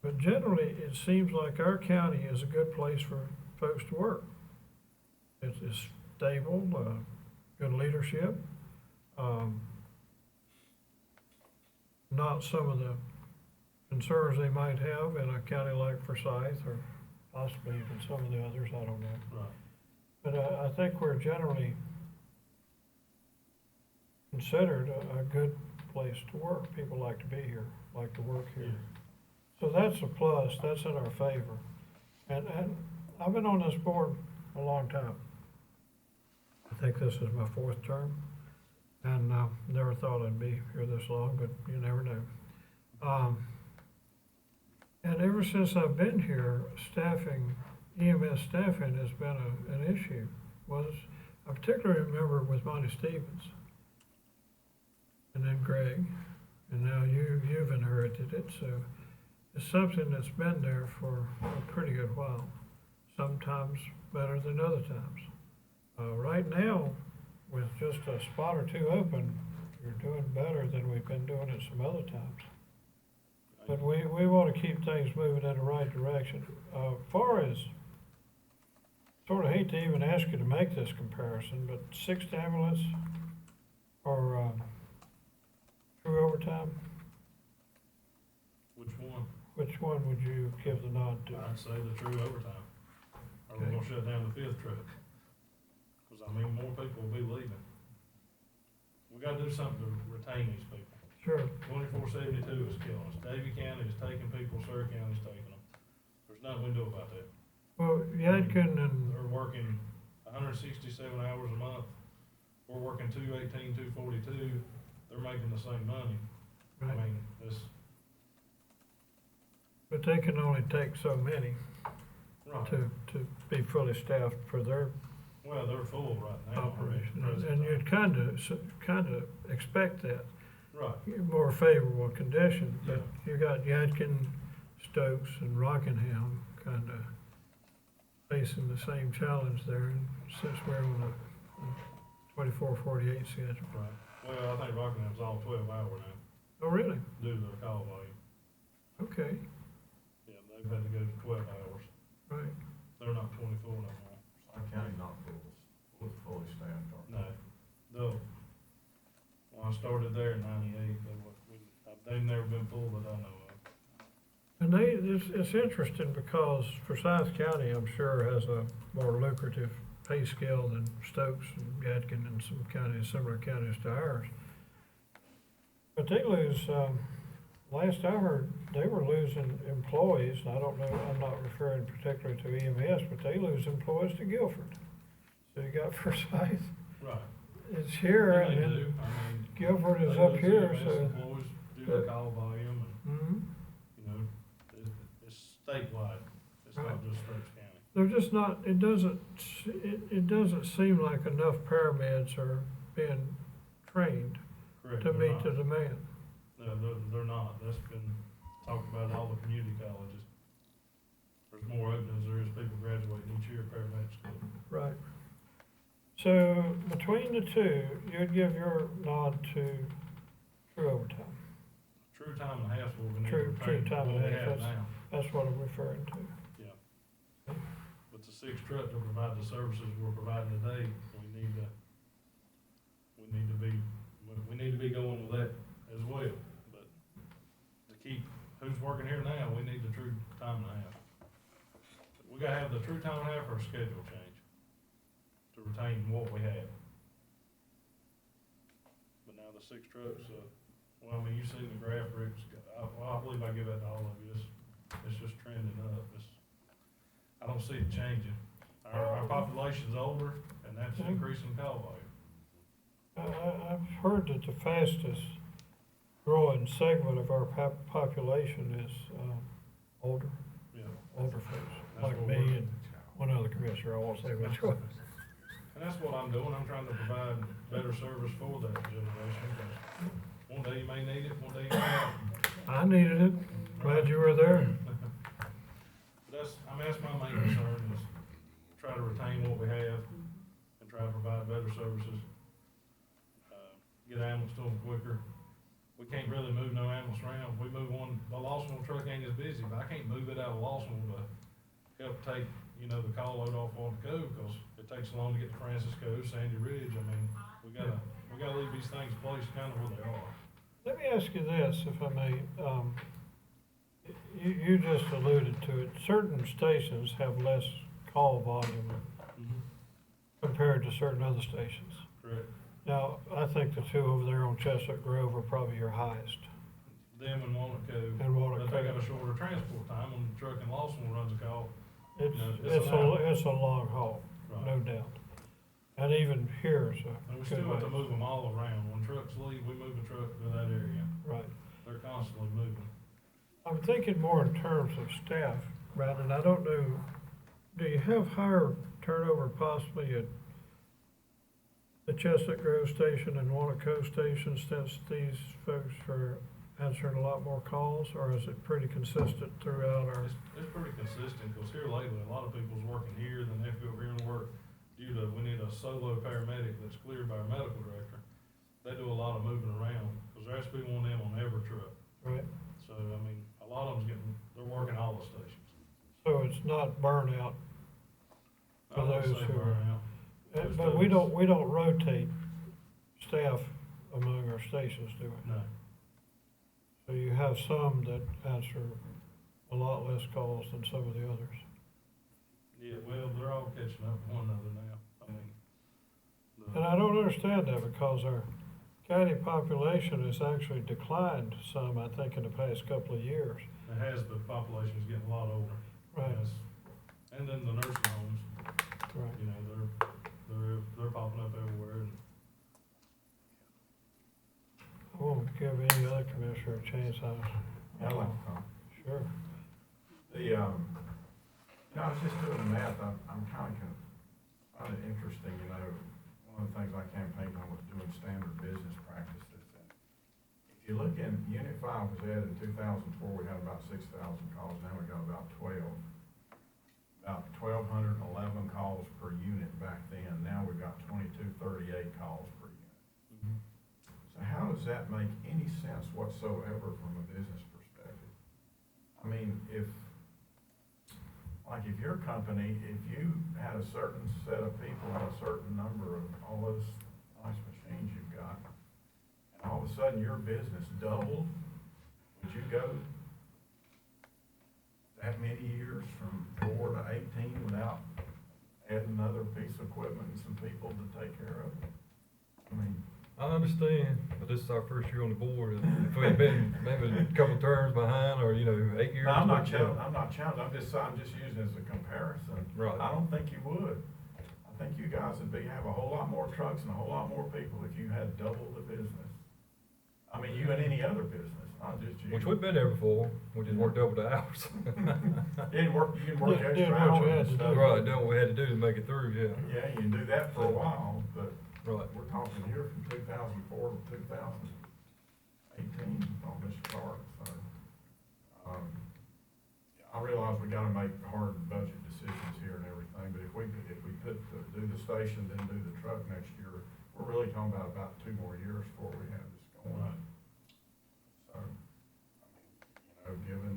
but generally, it seems like our county is a good place for folks to work. It's stable, good leadership, not some of the concerns they might have in a county like Forsyth, or possibly even some of the others, I don't know. right, But I think we're generally considered a good place to work. People like to be here, like to work here. So that's a plus, that's in our favor. And I've been on this board a long time. I think this is my 4th term, and never thought I'd be here this long, but you never know. And ever since I've been here, EMS staffing has been an issue. I particularly remember with Monty Stevens, and then Greg, and now you've inherited it, so it's something that's been there for a pretty good while, sometimes better than other times. Right now, with just a spot or two open, you're doing better than we've been doing it some other times. But we want to keep things moving in the right direction. Far as, sort of hate to even ask you to make this comparison, but 6th ambulance or true overtime, which one? which one would you give the nod to? I'd say the true overtime. Or we're Okay. gonna shut down the 5th truck. Cause I mean, more people will be leaving. We gotta do something to retain these people. Sure. 24/72 is killing us. Davie County is taking people, Surrey County's taking them. There's nothing we can do about that. Well, Yadkin and, They're working 167 hours a month. We're working 218, 242. They're making the same money. I right, mean, it's, but they can only take so many right. to be fully staffed for their Well, they're full right now. I mean, operation. present And time. you'd kind of expect that, Right, more favorable conditions. But Yeah. you got Yadkin, Stokes, and Rockingham kind of facing the same challenge there, and since we're on a 24/48 schedule. right. Well, I think Rockingham's all 12 hour now, Oh, really? due to their call volume. Okay, Yeah, they've had to go to 12 hours. right. They're not 24 no more. Our county not fully staffed, are No, though, when I started there in 98, they've never been full that I know of. And it's interesting because Forsyth County, I'm sure, has a more lucrative pay scale than Stokes and Yadkin and some counties, similar counties to ours. But they lose, last I heard, they were losing employees, and I don't know, I'm not referring particularly to EMS, but they lose employees to Guilford. So you got Forsyth, Right. it's here, And and they then do, I mean. Guilford is they up lose here, EMS so. employees due to call volume and, Mhm. you know, it's statewide, it's not Right. just Stokes County. They're just not, it doesn't seem like enough paramedics are being trained Correct. to they're meet not. the demand. No, they're not. That's been talked about at all the community colleges. There's more openings there is people graduating each year at paramedic school. Right. So between the two, you'd give your nod to true overtime. True time and a half will be True time and a half, have now. That's what I'm referring to. Yeah. But the 6th truck to provide the services we're providing today, we need to be going with that as well, but to keep who's working here now, we need the true time and a half. We gotta have the true time and a half or a schedule change to retain what we have. But now the 6 trucks, well, I mean, you seen the graph, Rick's, I believe I give that to all of you, it's just trending up, I don't see it changing. Our population's older, and that's increasing call volume. I've heard that the fastest growing segment of our population is, older folks, That's like what me we're- and one other commissioner, I won't say which one. And that's what I'm doing, I'm trying to provide better service for that generation, because one day you may need it, one day you may not. I needed it, glad you were there. That's my main concern, is try to retain what we have and try to provide better services. Get animals to them quicker. We can't really move no animals around. We move one, the Lawsonville truck ain't as busy, but I can't move it out of Lawsonville to help take, the call load off on the cove, because it takes so long to get to Francis Cove, Sandy Ridge. I mean, we gotta leave these things placed kind of where they are. Let me ask you this, if I may, you just alluded to it, certain stations have less call volume compared to certain other stations. Correct. Now, I think the two over there on Chestnut Grove are probably your highest. Them and Walnut Cove. And Walnut But they got Cove. a shorter transport time. When the truck in Lawsonville runs a call, It's, No, it's a long haul, no right. doubt. And even here is a And we good still have to ways. move them all around. When trucks leave, we move a truck to that area. Right. They're constantly moving. I'm thinking more in terms of staff, rather, and I don't know, do you have higher turnover possibly at the Chestnut Grove station and Walnut Cove station, since these folks are answering a lot more calls, or is it pretty consistent throughout our? It's pretty consistent, because here lately, a lot of people's working here, then they have to go over here and work due to, we need a solo paramedic that's cleared by our medical director. They do a lot of moving around, because there has to be one of them on every truck. Right, So, I mean, a lot of them's they're working all the stations. so it's not burnout I for wouldn't those say who are. burnout. There's But we those- don't rotate staff among our stations, do we? No, So you have some that answer a lot less calls than some of the others. yeah, well, they're all catching up with one another now. I mean, And I don't understand that, because our county population has actually declined some, I think, in the past couple of years. it has, but the population's getting a lot older. Right, Yes. And then the nursing homes, right. they're popping up everywhere. And I won't give any other commissioner a chance, I like to talk. sure. I was just doing the math, I'm kind of, find it interesting, one of the things I campaigned on was doing standard business practices. And if you look in, Unit 5 was added in 2004, we had about 6,000 calls, now we got about 1,211 calls per unit back then, now we've got 2238 calls per unit. So how does that make any sense whatsoever from a business perspective? I mean, if your company, if you had a certain set of people and a certain number of all those nice machines you've got, and all of a sudden your business doubled, would you go that many years from 4 to 18 without adding another piece of equipment and some people to take care of it? I mean, I understand, but this is our first year on the board, and if we've been maybe a couple terms behind, or, 8 years. no, I'm not challenging, I'm just using it as a comparison. Right. I don't think you would. I think you guys would have a whole lot more trucks and a whole lot more people if you had double the business. I mean, you and any other business, not just you. Which we've been there before, we just worked double the hours. You didn't work Did extra what you hours had and to stuff. do. Right, doing what we had to do to make it through, yeah. Yeah, you can do that for a while, but Right. we're talking here from 2004 to 2018 on this chart, so. I realize we gotta make hard budget decisions here and everything, but if we do the station, then do the truck next year, we're really talking about 2 more years before we have this going. Right. So, given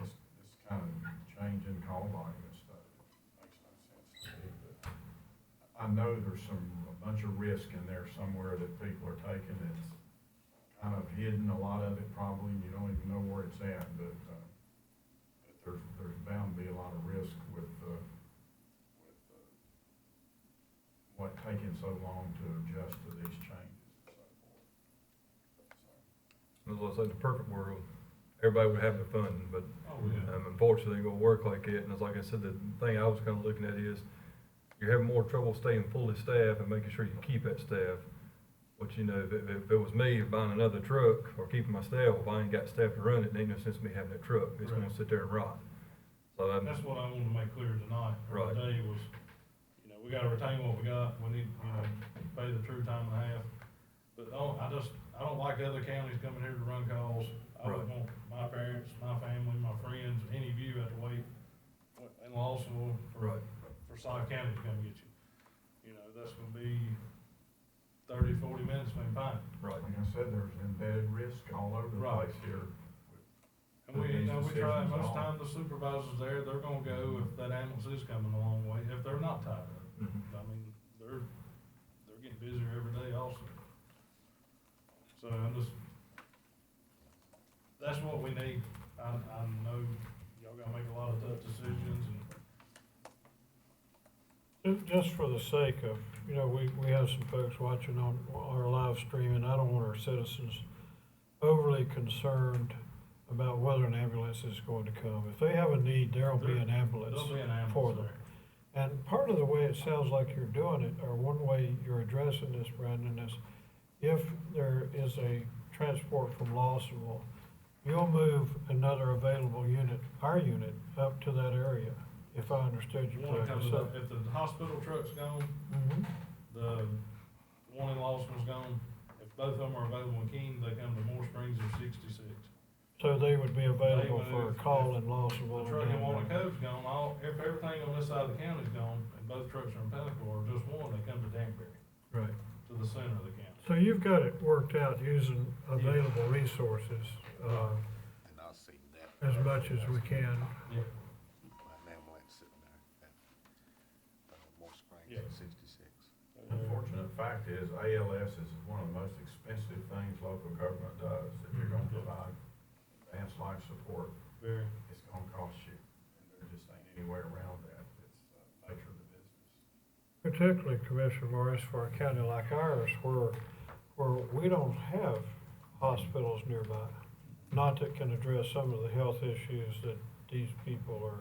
this kind of change in call volume and stuff, it makes no sense to me, but I know there's some bunch of risk in there somewhere that people are taking. It's kind of hidden, a lot of it probably, and you don't even know where it's at, but there's bound to be a lot of risk with what taking so long to adjust to these changes and so forth. As I said, the perfect world, everybody would have their fun, but Oh, yeah. unfortunately, it's gonna work like it. And it's like I said, the thing I was kind of looking at is you're having more trouble staying fully staffed and making sure you keep that staff. But you know, if it was me buying another truck or keeping my staff, if I ain't got staff to run it, it ain't no sense in me having that truck. It's gonna Right. sit there and rot. So That's what I wanted to make clear tonight, or Right. today was, you know, we gotta retain what we got, we need, you know, pay the true time and a half. But I don't like other counties coming here to run calls. I Right. would want my parents, my family, my friends, any of you have to wait in Lawsonville Right. for Scott County to come get you. You know, that's gonna be 30, 40 minutes, maybe fine. Right. Like I said, there's embedded risk all over the Right. place here. And we, you know, we try, most time the supervisors there, they're gonna go if that ambulance is coming a long way, if they're not tied up. Mhm. I mean, they're getting busier every day also. So I'm just, that's what we need. I know y'all gotta make a lot of tough decisions and Just for the sake of, you know, we have some folks watching on our live stream, and I don't want our citizens overly concerned about whether an ambulance is going to come. If they have a need, there'll be an ambulance there'll be an for ambulance them. there. And part of the way it sounds like you're doing it, or one way you're addressing this, Brandon, is if there is a transport from Lawsonville, you'll move another available unit, our unit, up to that area, if I understood you One that correctly. comes up, if the hospital truck's gone, Mhm. the one in Lawsonville's gone, if both of them are available in Keene, they come to Moore Springs or 66. So they would be available They for a move- call in The Lawsonville. truck in and down there. Wanacot's gone, if everything on this side of the county's gone, and both trucks are in Pinnacle, or just one, they come to Danbury, Right. to the center of the county. So you've got it worked out using available resources, And I've seen that. as much as we can. Yeah. My ambulance sitting there at, Moore Springs Yeah. at 66. Unfortunate fact is ALS is one of the most expensive things local government does. If you're gonna provide advanced life support, Very. it's gonna cost you. And there just ain't any way around that. It's the nature of the business. Particularly, Commissioner Morris, for a county like ours, where we don't have hospitals nearby. Not that can address some of the health issues that these people are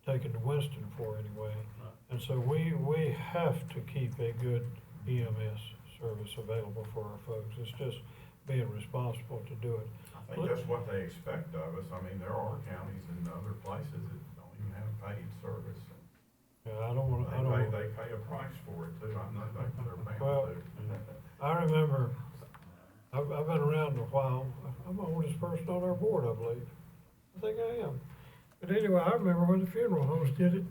taking to Winston for anyway. Right. And so we have to keep a good EMS service available for our folks. It's just being responsible to do it. I think that's what they expect of us. I mean, there are counties and other places that don't even have paid service. Yeah, I don't want, They pay a price for it too. I know they're Well, bound to. I remember, I've been around a while. I'm the oldest person on our board, I believe. I think I am. But anyway, I remember when the funeral homes did it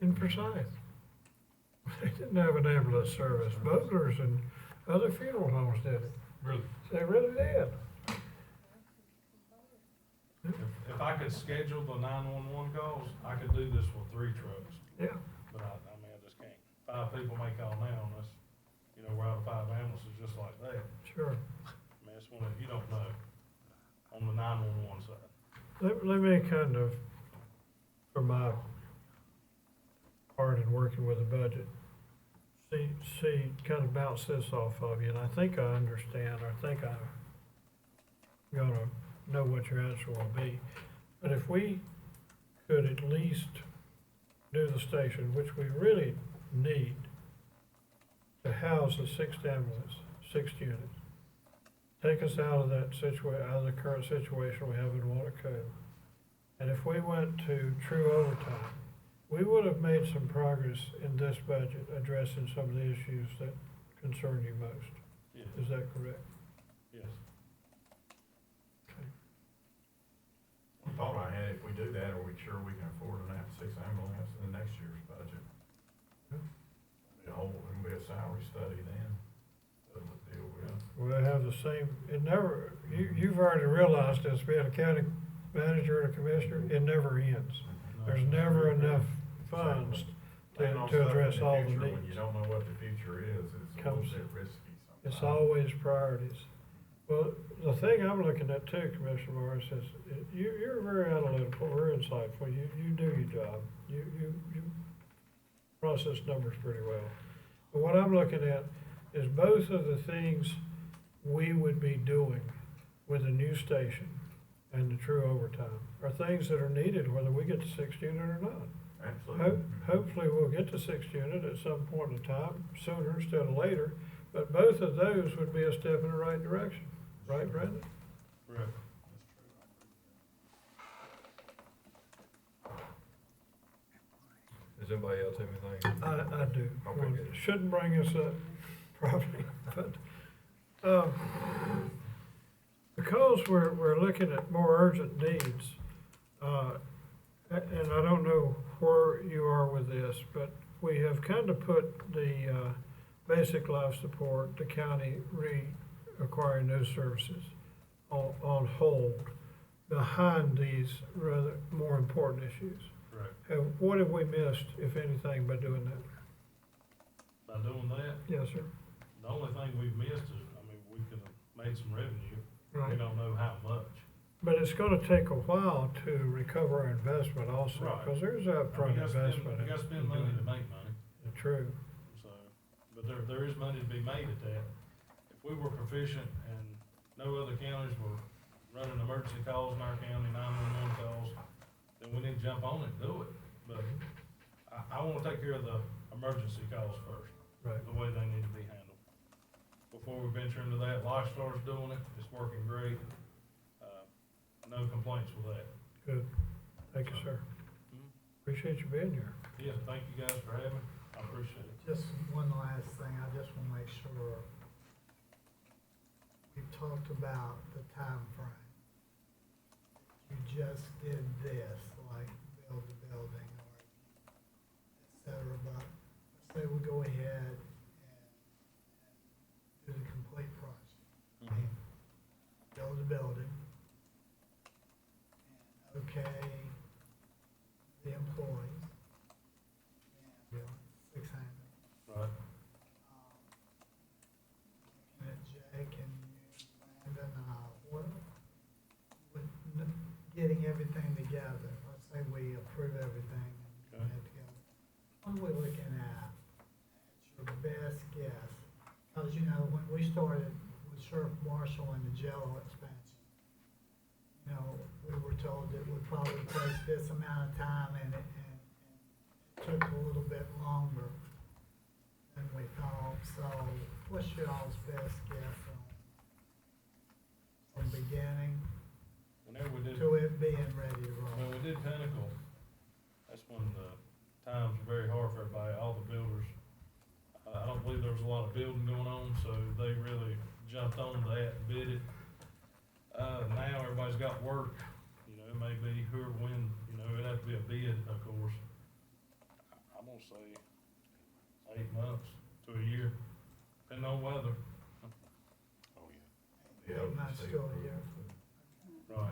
in Forsyth. They didn't have an ambulance service. Butlers and other funeral homes did it. Really? They really did. If I could schedule the 911 calls, I could do this with 3 trucks, Yeah. but I mean, I just can't. 5 people may call now, and that's, you know, we're out of 5 ambulances just like that. Sure. I mean, it's one that you don't know on the 911 side. Let me kind of, for my part in working with the budget, kind of bounce this off of you, and I think I understand, I think I'm gonna know what your answer will be. But if we could at least do the station, which we really need to house the 6th ambulance, 6th unit, take us out of that out of the current situation we have in Wanacue. And if we went to true overtime, we would have made some progress in this budget addressing some of the issues that concern you most. Yes, Is that correct? yes. Okay. One thought I had, if we do that, are we sure we can afford an 6 ambulance in the next year's budget? It'll be a salary study then. That's the deal with. We'll have the same, you've already realized this, being a county manager and a commissioner, it never ends. There's never enough funds Planning on to stuff in address the all the future, When you needs. don't know what the future is, it's It's always priorities. Well, the thing I'm looking at too, Commissioner Morris, is you're very analytical, very insightful. You do your job. You process numbers pretty well. But what I'm looking at is both of the things we would be doing with a new station and the true overtime are things that are needed whether we get the sixth unit or not. Absolutely. Hopefully, we'll get the sixth unit at some point in time, sooner instead of later, but both of those would be a step in the right direction, right, Brandon? Correct. Does anybody else have anything? I do. Okay, Well, good. shouldn't bring us up, probably, but, because we're looking at more urgent needs, and I don't know where you are with this, but we have kind of put the, basic life support, the county acquiring those services on hold behind these rather more important issues. Correct. What have we missed, if anything, by doing that? By doing that, Yes, sir. the only thing we've missed is, I mean, we could have made some revenue. We Right. don't know how much. But it's gonna take a while to recover our investment also, Right. because there's I mean, upfront you gotta spend- investment. You gotta spend money to make money, True. so, but there is money to be made at that. If we were proficient and no other counties were running emergency calls in our county, 911 calls, then we need to jump on it and do it. But I wanna take care of the emergency calls first, Right. the way they need to be handled. Before we venture into that, Lifestar's doing it, it's working great. No complaints with that. Good. Thank you, sir. Mhm. Appreciate you being here. Yeah, thank you guys for having me, I appreciate it. Just one last thing, I just wanna make sure. We talked about the time frame. You just did this, like build the building or et cetera, but let's say we go ahead and do the complete project. Build the building. And okay, the employees. And 600. Right. Looking at Jake and you, Brandon, what, with getting everything together, let's say we approve everything and Okay. get it together. What are we looking at? Your best guess? Cause you know, when we started with Sheriff Marshall and the jail expansion, you know, we were told it would probably take this amount of time and it took a little bit longer than we thought. So what's y'all's best guess from beginning Whenever we did, to it being ready to roll? when we did Pinnacle, that's when the times were very hard for everybody, all the builders. I don't believe there was a lot of building going on, so they really jumped on that and bid it. Now everybody's got work, you know, it may be whoever win, you know, it'd have to be a bid, of course. I'm gonna say 8 months to a year, depending on weather. Oh, yeah. Not still here. Right.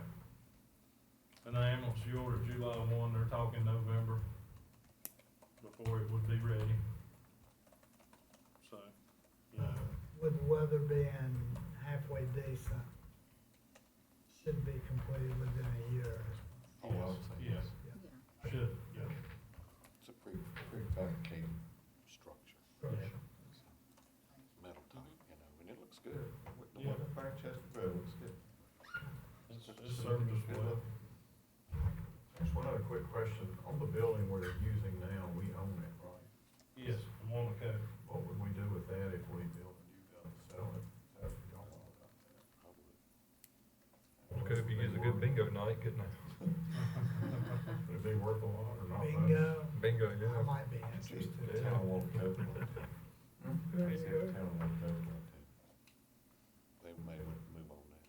And the ambulance, you ordered July 1, they're talking November before it would be ready. So, you know, With the weather being halfway decent, should be completed within a year. Oh, I would say yes, Yeah. should, yeah. It's a prefabricated structure, Yeah. metal type, you know, and it looks good. The Yeah. one up there in Chesterfield looks good. It's served us well. Just one other quick question. On the building we're using now, we own it, right? Yes, I'm on the code. What would we do with that if we built a new building, sell it? Is that what y'all want about that? I would. Could be used a good bingo night, couldn't it? Would it be worth a lot or not much? Bingo, Bingo, I yeah. might be interested. The town won't cover it. There He you said go. the town won't cover it. They may move on that.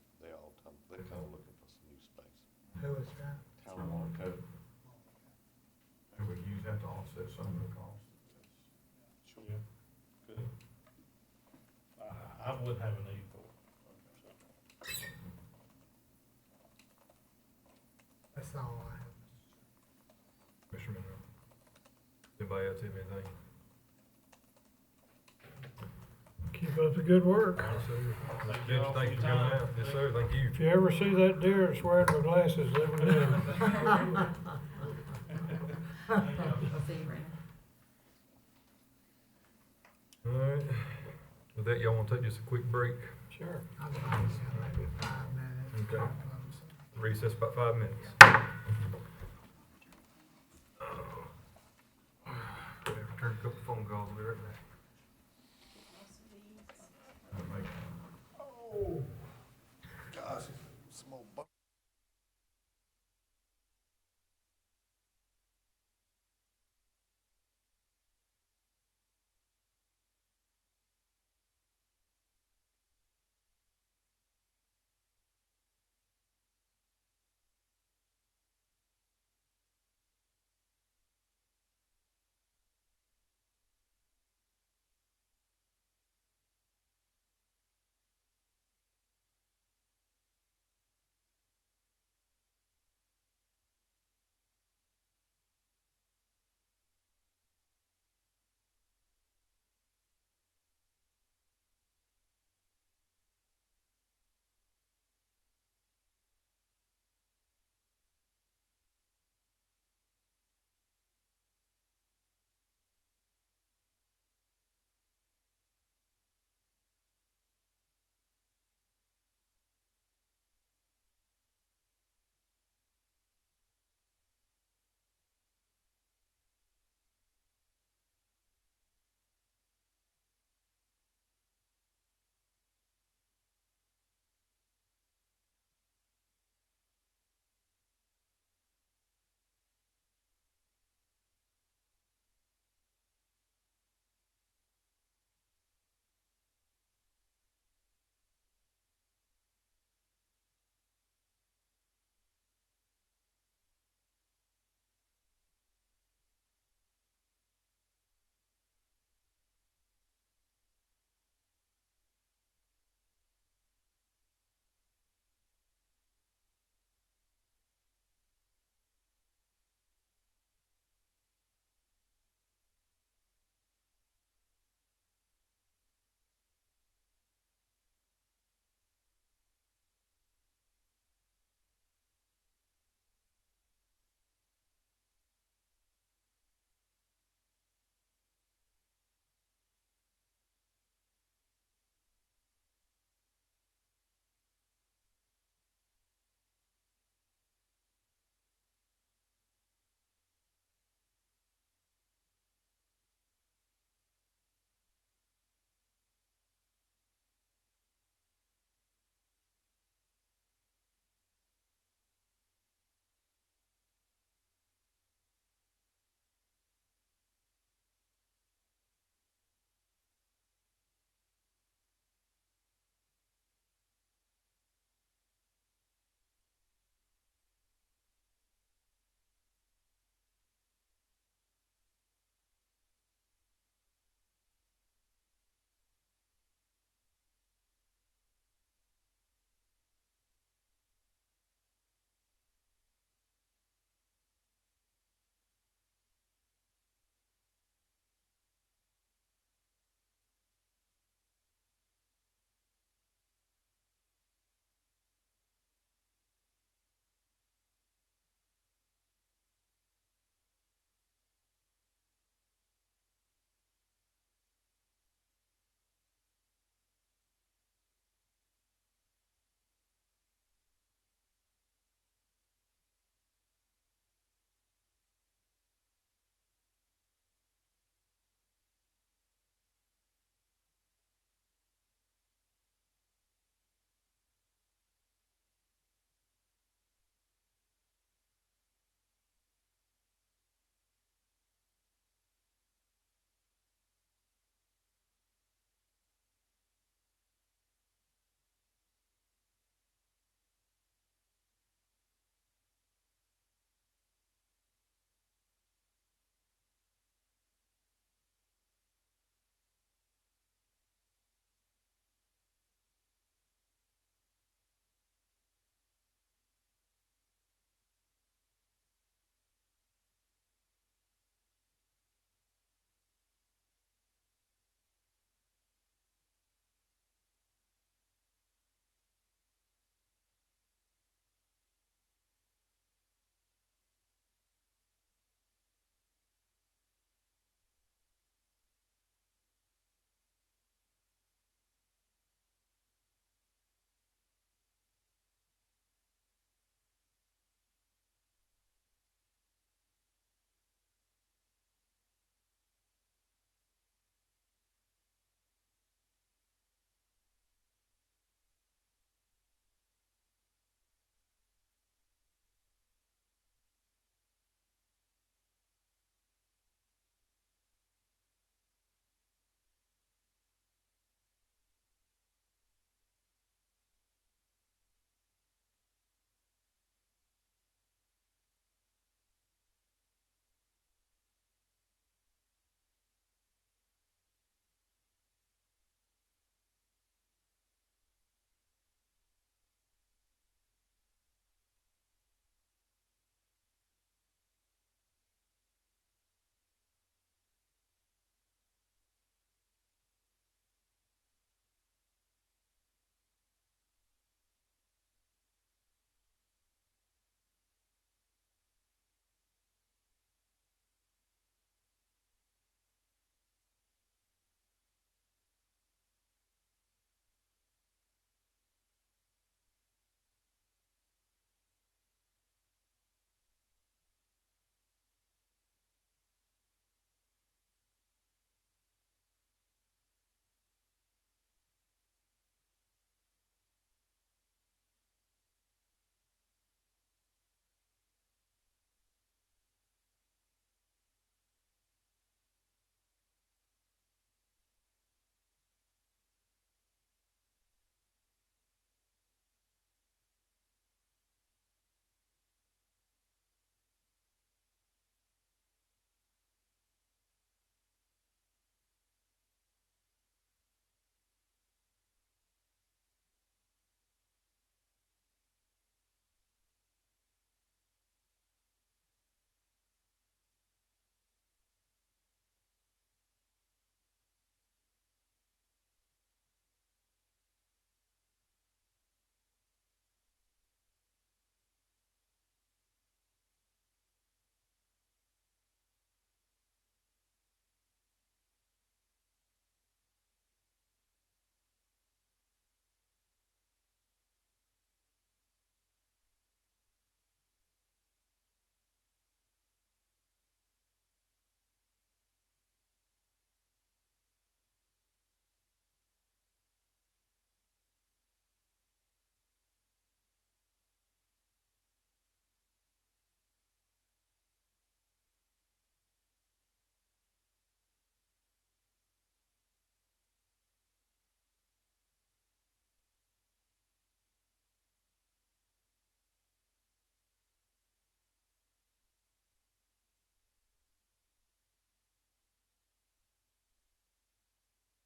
They're kind of looking for some new space. Who is that? Town of Monaco. They would use that to offset some of the costs. Sure. Yeah, good. I wouldn't have a need for it. So, That's all I have. Mr. Monroe. Anybody else have anything? Keep up the good work. Thank you Judge, all for thank your you for coming time. out. Yes, sir, thank you. If you ever see that deer that's wearing the glasses, let me know. Thank y'all. See you, Brandon. All right, with that, y'all wanna take just a quick break? Sure. I'm fine, yeah, maybe 5 minutes. Okay. Recess about 5 minutes. Return a couple phone calls, we'll be right back.